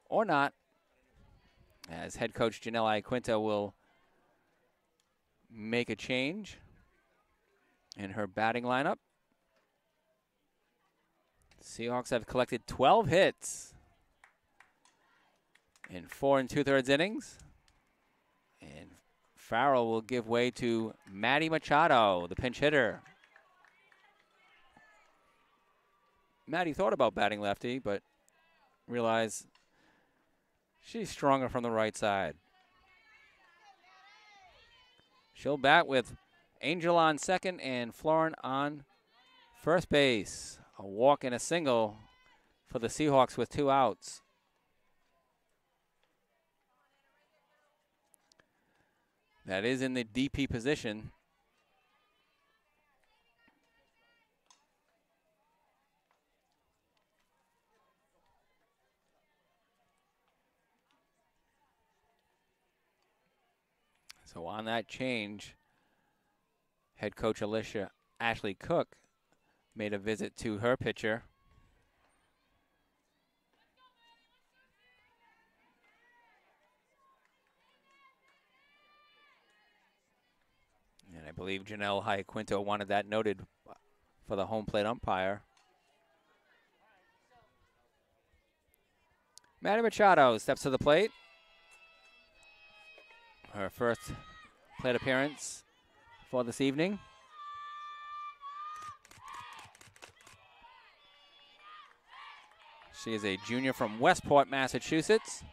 Or not, as head coach Janelle Iaquinta will make a change in her batting lineup. Seahawks have collected 12 hits in 4 2/3 innings. And Farrell will give way to Maddie Machado, the pinch hitter. Maddie thought about batting lefty, but realized she's stronger from the right side. She'll bat with Angel on second and Florent on first base. A walk and a single for the Seahawks with 2 outs. That is in the DP position. So on that change, head coach Ashley Cook made a visit to her pitcher. And I believe Janelle Iaquinta wanted that noted for the home plate umpire. Maddie Machado steps to the plate. Her first plate appearance for this evening. She is a junior from Westport, Massachusetts.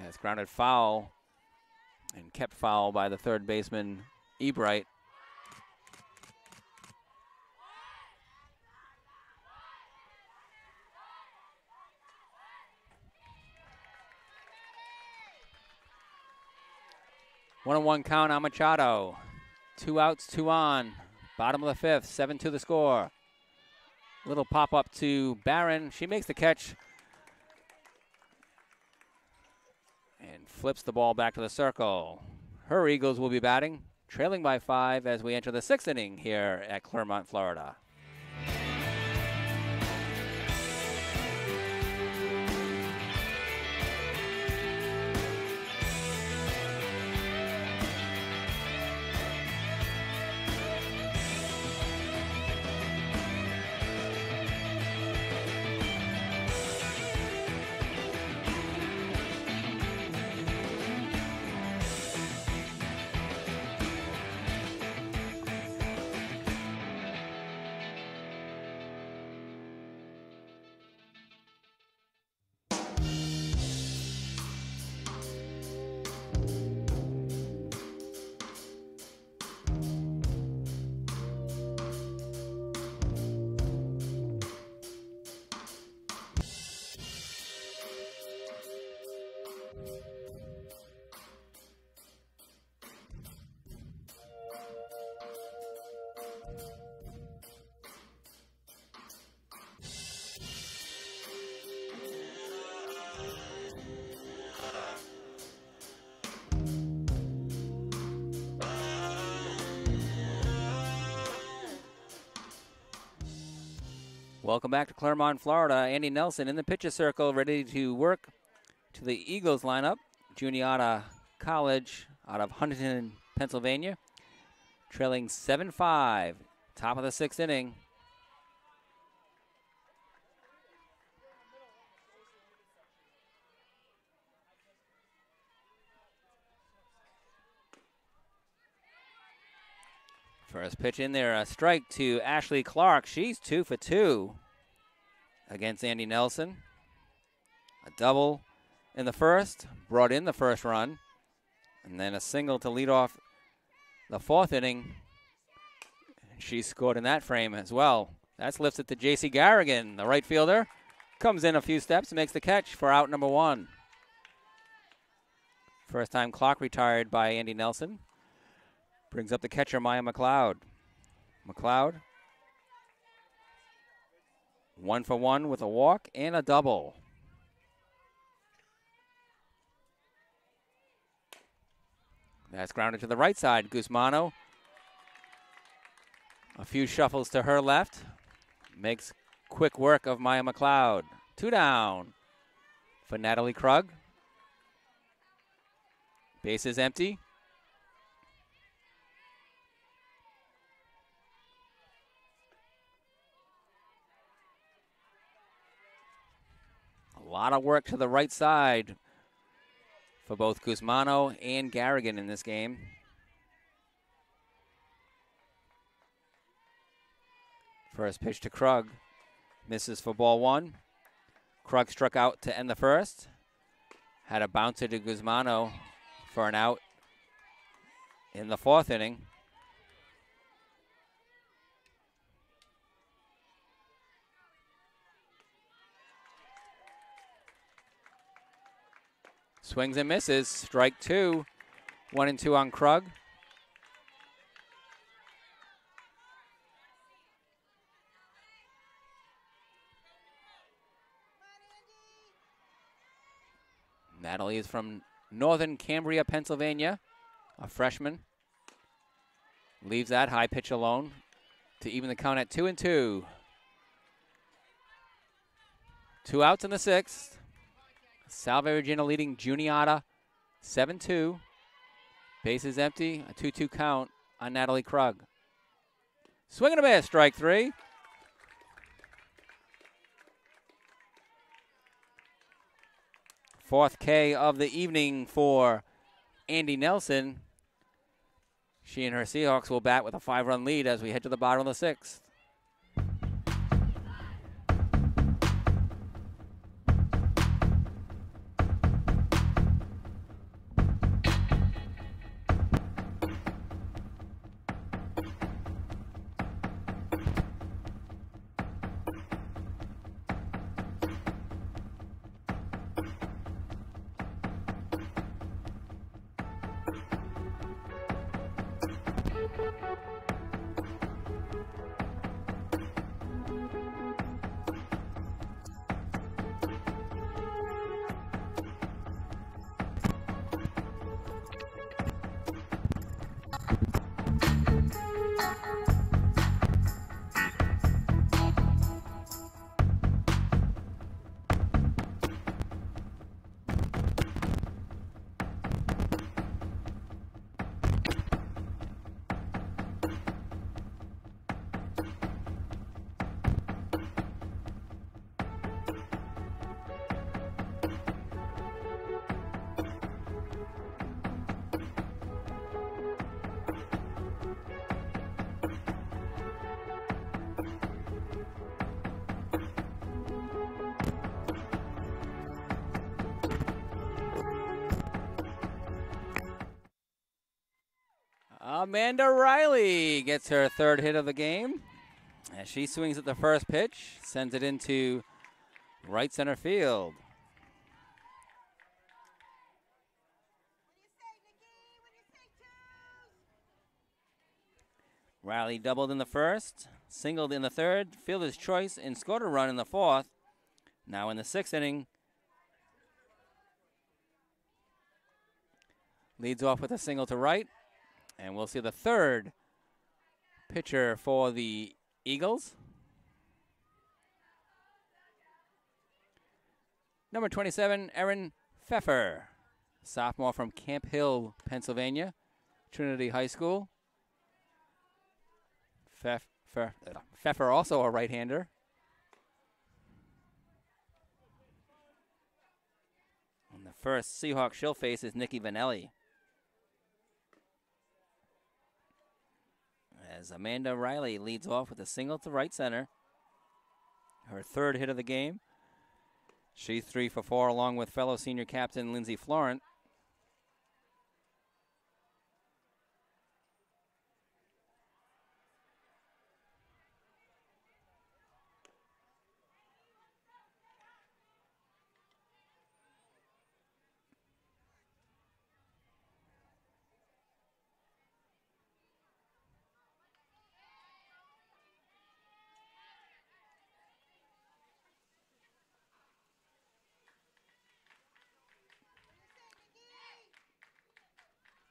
That's grounded foul and kept foul by the third baseman, Ebright. One on one count on Machado. 2 outs, 2 on. Bottom of the 5th, 7-2 the score. Little pop up to Barron. She makes the catch and flips the ball back to the circle. Her Eagles will be batting, trailing by 5 as we enter the 6th inning here at Clermont, Florida. Welcome back to Clermont, Florida. Andy Nelson in the pitcher circle, ready to work to the Eagles lineup. Juniata College out of Huntington, Pennsylvania, trailing 7-5, top of the 6th inning. First pitch in there, a strike to Ashley Clark. She's 2 for 2 against Andy Nelson. A double in the first, brought in the first run, and then a single to lead off the 4th inning. She scored in that frame as well. That's lifted to J.C. Garrigan, the right fielder. Comes in a few steps, makes the catch for out number 1. First time Clark retired by Andy Nelson. Brings up the catcher, Maya McLeod. McLeod, 1 for 1 with a walk and a double. That's grounded to the right side. Guzmano, a few shuffles to her left. Makes quick work of Maya McLeod. 2 down for Natalie Krug. Base is empty. A lot of work to the right side for both Guzmano and Garrigan in this game. First pitch to Krug. Misses for ball 1. Krug struck out to end the first. Had a bouncer to Guzmano for an out in the 4th inning. Swings and misses. Strike 2. 1 and 2 on Krug. Natalie is from northern Cambria, Pennsylvania, a freshman. Leaves that high pitch alone to even the count at 2 and 2. 2 outs in the 6th. Salve Regina leading Juniata 7-2. Base is empty. A 2-2 count on Natalie Krug. Swing and a miss. Strike 3. Fourth K of the evening for Andy Nelson. She and her Seahawks will bat with a 5-run lead as we head to the bottom of the 6th. Amanda Riley gets her third hit of the game as she swings at the first pitch, sends it into right center field. Riley doubled in the first, singled in the third, fielder's choice, and scored a run in the fourth. Now in the sixth inning, leads off with a single to right. And we'll see the third pitcher for the Eagles. Number 27, Erin Pfeffer, sophomore from Camp Hill, Pennsylvania, Trinity High School. Pfeffer also a right-hander. And the first Seahawk she'll face is Nikki Vanelli. As Amanda Riley leads off with a single to right center. Her third hit of the game. She's 3 for 4 along with fellow senior captain Lindsay Florent.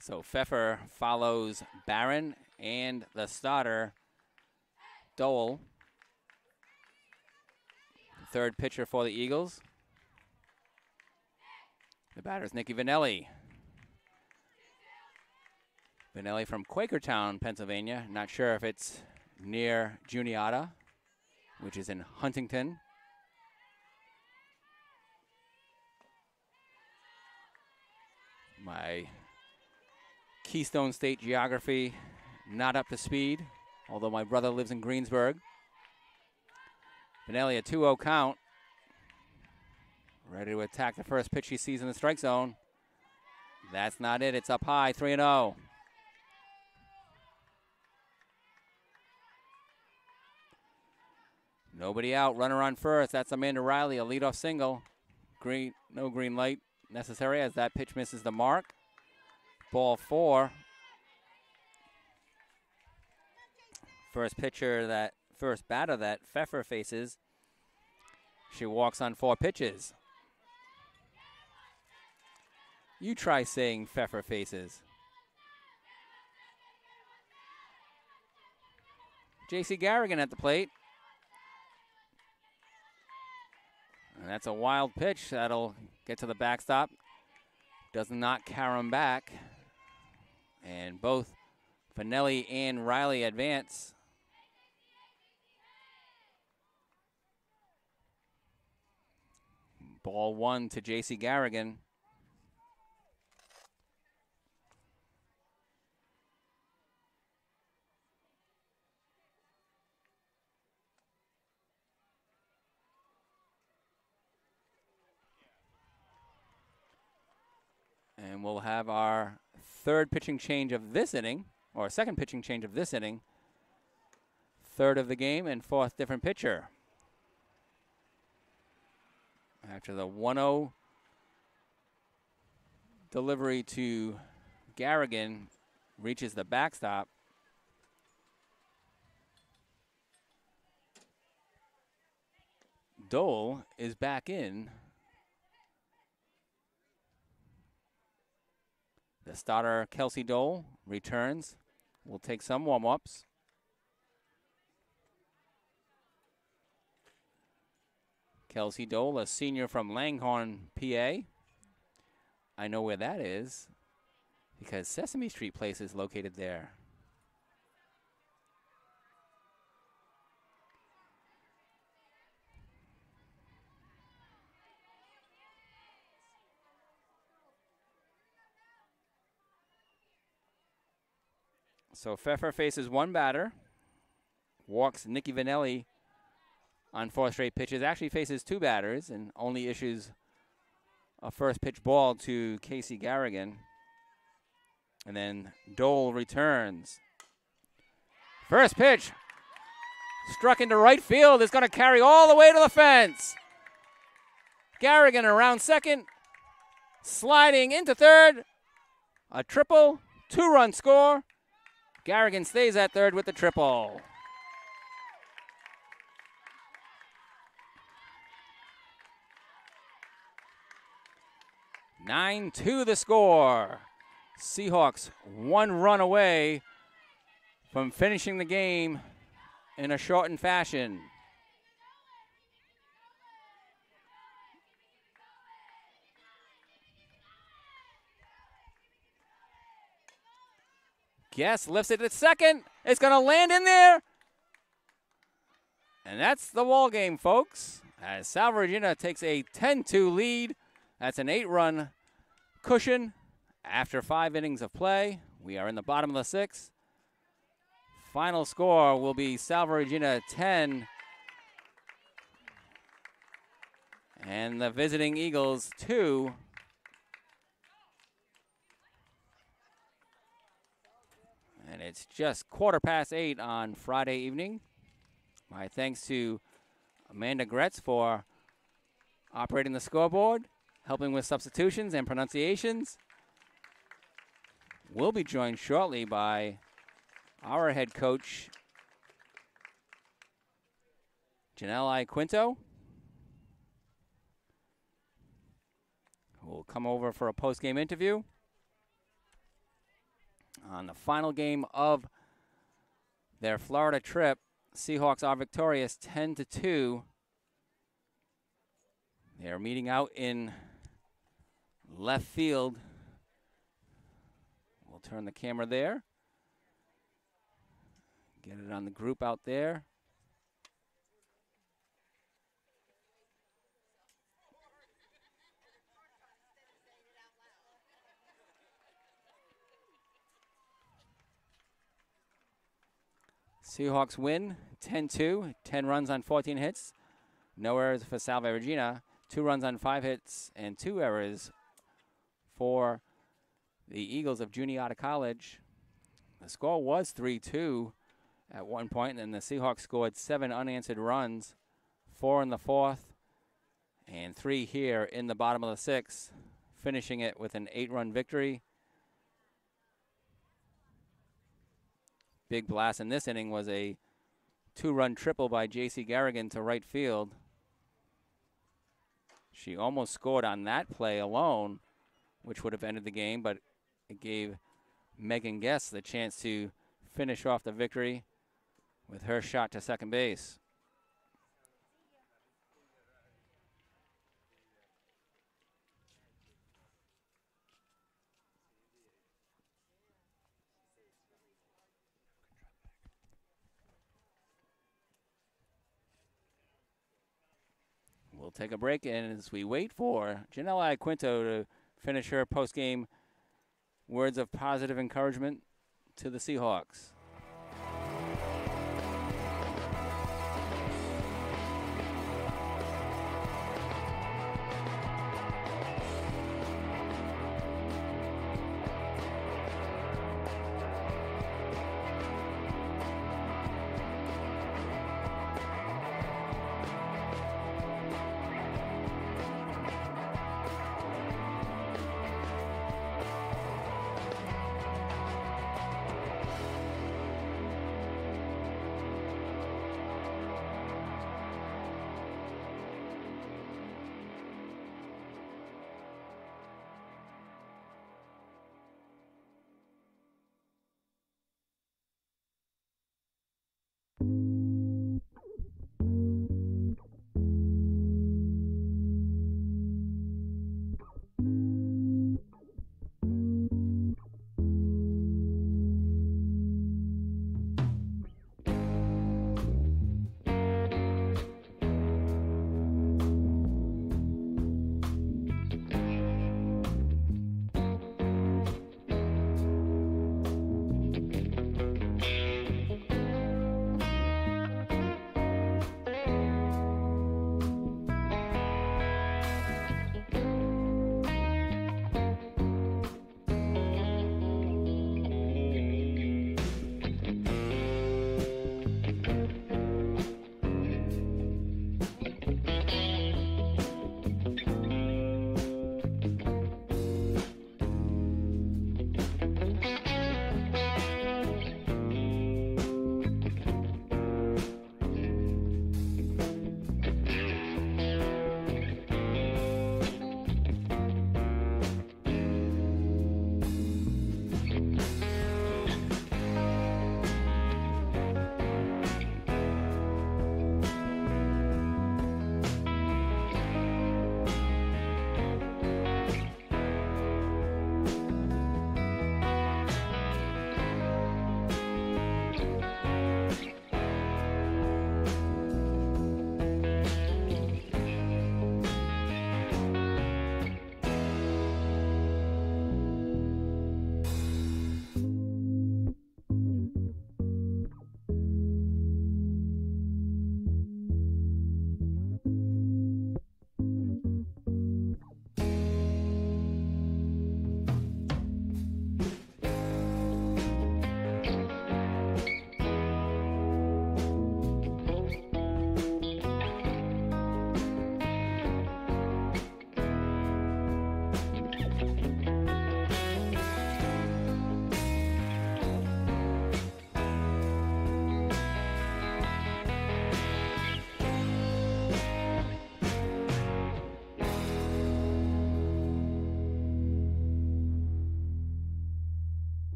So Pfeffer follows Barron and the starter, Dole. Third pitcher for the Eagles. The batter is Nikki Vanelli. Vanelli from Quakertown, Pennsylvania. Not sure if it's near Juniata, which is in Huntington. My Keystone State geography not up to speed, although my brother lives in Greensburg. Vanelli a 2-0 count. Ready to attack the first pitch he sees in the strike zone. That's not it. It's up high, 3-0. Nobody out. Runner on first. That's Amanda Riley, a leadoff single. No green light necessary as that pitch misses the mark. Ball 4. First batter that Pfeffer faces. She walks on 4 pitches. You try saying Pfeffer faces. J.C. Garrigan at the plate. And that's a wild pitch. That'll get to the backstop. Does not carry him back. And both Vanelli and Riley advance. Ball 1 to J.C. Garrigan. And we'll have our third pitching change of this inning, or second pitching change of this inning. Third of the game and fourth different pitcher. After the 1-0 delivery to Garrigan reaches the backstop, Dole is back in. The starter, Kelsey Dole, returns. We'll take some warm-ups. Kelsey Dole, a senior from Langhorne, PA. I know where that is because Sesame Street Place is located there. So Pfeffer faces one batter, walks Nicky Vanelli on 4 straight pitches, actually faces 2 batters and only issues a first pitch ball to Casey Garrigan. And then Dole returns. First pitch, struck into right field, is going to carry all the way to the fence. Garrigan around second, sliding into third, a triple, 2-run score. Garrigan stays at third with the triple. (9-2) the score. Seahawks 1 run away from finishing the game in a shortened fashion. Guess lifts it to second. It's going to land in there. And that's the ball game, folks. As Salve Regina takes a 10-2 lead. That's an 8-run cushion after 5 innings of play. We are in the bottom of the 6th. Final score will be Salve Regina 10 and the visiting Eagles 2. And it's just 8:15 on Friday evening. My thanks to Amanda Gretz for operating the scoreboard, helping with substitutions and pronunciations. We'll be joined shortly by our head coach, Janelle Quinto, who will come over for a post-game interview. On the final game of their Florida trip, Seahawks are victorious 10-2. They're meeting out in left field. We'll turn the camera there. Get it on the group out there. Seahawks win 10-2, 10 runs on 14 hits. No errors for Salve Regina. 2 runs on 5 hits and 2 errors for the Eagles of Juniata College. The score was 3-2 at one point, and the Seahawks scored 7 unanswered runs, 4 in the 4th, and 3 here in the bottom of the 6th, finishing it with an 8-run victory. Big blast in this inning was a 2-run triple by J.C. Garrigan to right field. She almost scored on that play alone, which would have ended the game, but it gave Megan Guess the chance to finish off the victory with her shot to second base. We'll take a break, and as we wait for Janelle Quinto to finish her post-game words of positive encouragement to the Seahawks.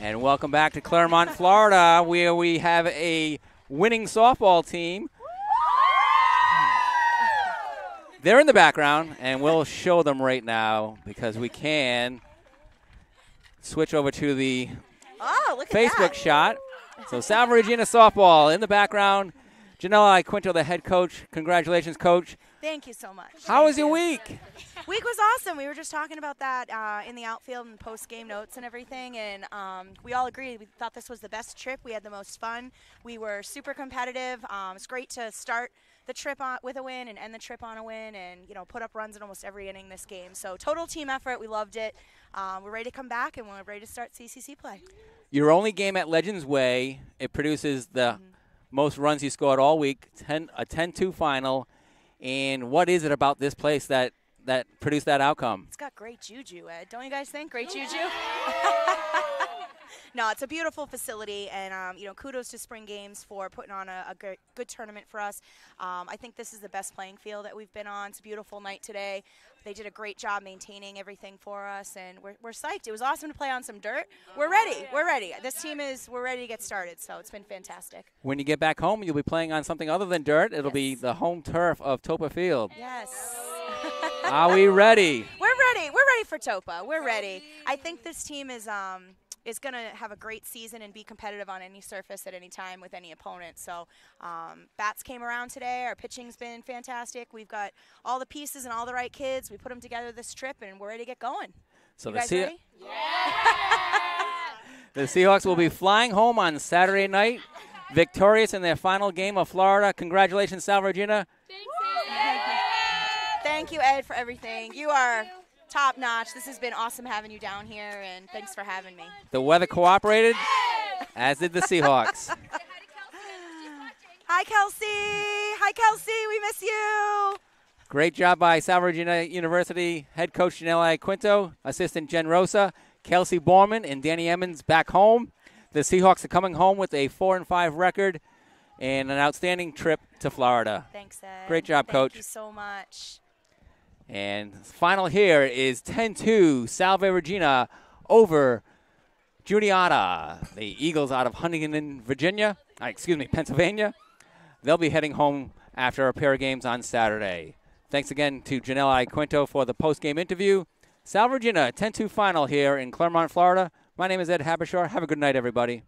And welcome back to Clermont, Florida, where we have a winning softball team. They're in the background, and we'll show them right now because we can switch over to the Facebook shot. So Salve Regina softball in the background. Juniata College, the head coach. Congratulations, coach. Thank you so much. How was your week? Week was awesome. We were just talking about that in the outfield and post-game notes and everything, and we all agreed. We thought this was the best trip. We had the most fun. We were super competitive. It's great to start the trip with a win and end the trip on a win, and put up runs in almost every inning this game. So total team effort. We loved it. We're ready to come back, and we're ready to start CCC play. Your only game at Legends Way, it produces the most runs you scored all week, a 10-2 final. And what is it about this place that produced that outcome? It's got great juju, Ed. Don't you guys think? Great juju? No, it's a beautiful facility, and kudos to Spring Games for putting on a good tournament for us. I think this is the best playing field that we've been on. It's a beautiful night today. They did a great job maintaining everything for us, and we're psyched. It was awesome to play on some dirt. We're ready. We're ready. This team we're ready to get started, so it's been fantastic. When you get back home, you'll be playing on something other than dirt. It'll be the home turf of Topa Field. Yes. Are we ready? We're ready. We're ready for Topa. We're ready. I think this team is going to have a great season and be competitive on any surface at any time with any opponent. So bats came around today. Our pitching's been fantastic. We've got all the pieces and all the right kids. We put them together this trip, and we're ready to get going. So you guys ready? The Seahawks will be flying home on Saturday night, victorious in their final game of Florida. Congratulations, Salve Regina. Thank you, Ed, for everything. You are top notch. This has been awesome having you down here, and thanks for having me. The weather cooperated, as did the Seahawks. Hi, Kelsey. Hi, Kelsey. We miss you. Great job by Salve Regina University head coach Juniata College, assistant Jen Rosa, Kelsey Borman, and Danny Emmons back home. The Seahawks are coming home with a 4-5 record and an outstanding trip to Florida. Thanks, Ed. Great job, Coach. Thank you so much. And final here is 10-2 Salve Regina over Juniata. The Eagles out of Huntington, Pennsylvania. They'll be heading home after a pair of games on Saturday. Thanks again to Juniata College for the post-game interview. Salve Regina, 10-2 final here in Clermont, Florida. My name is Ed Habishaw. Have a good night, everybody.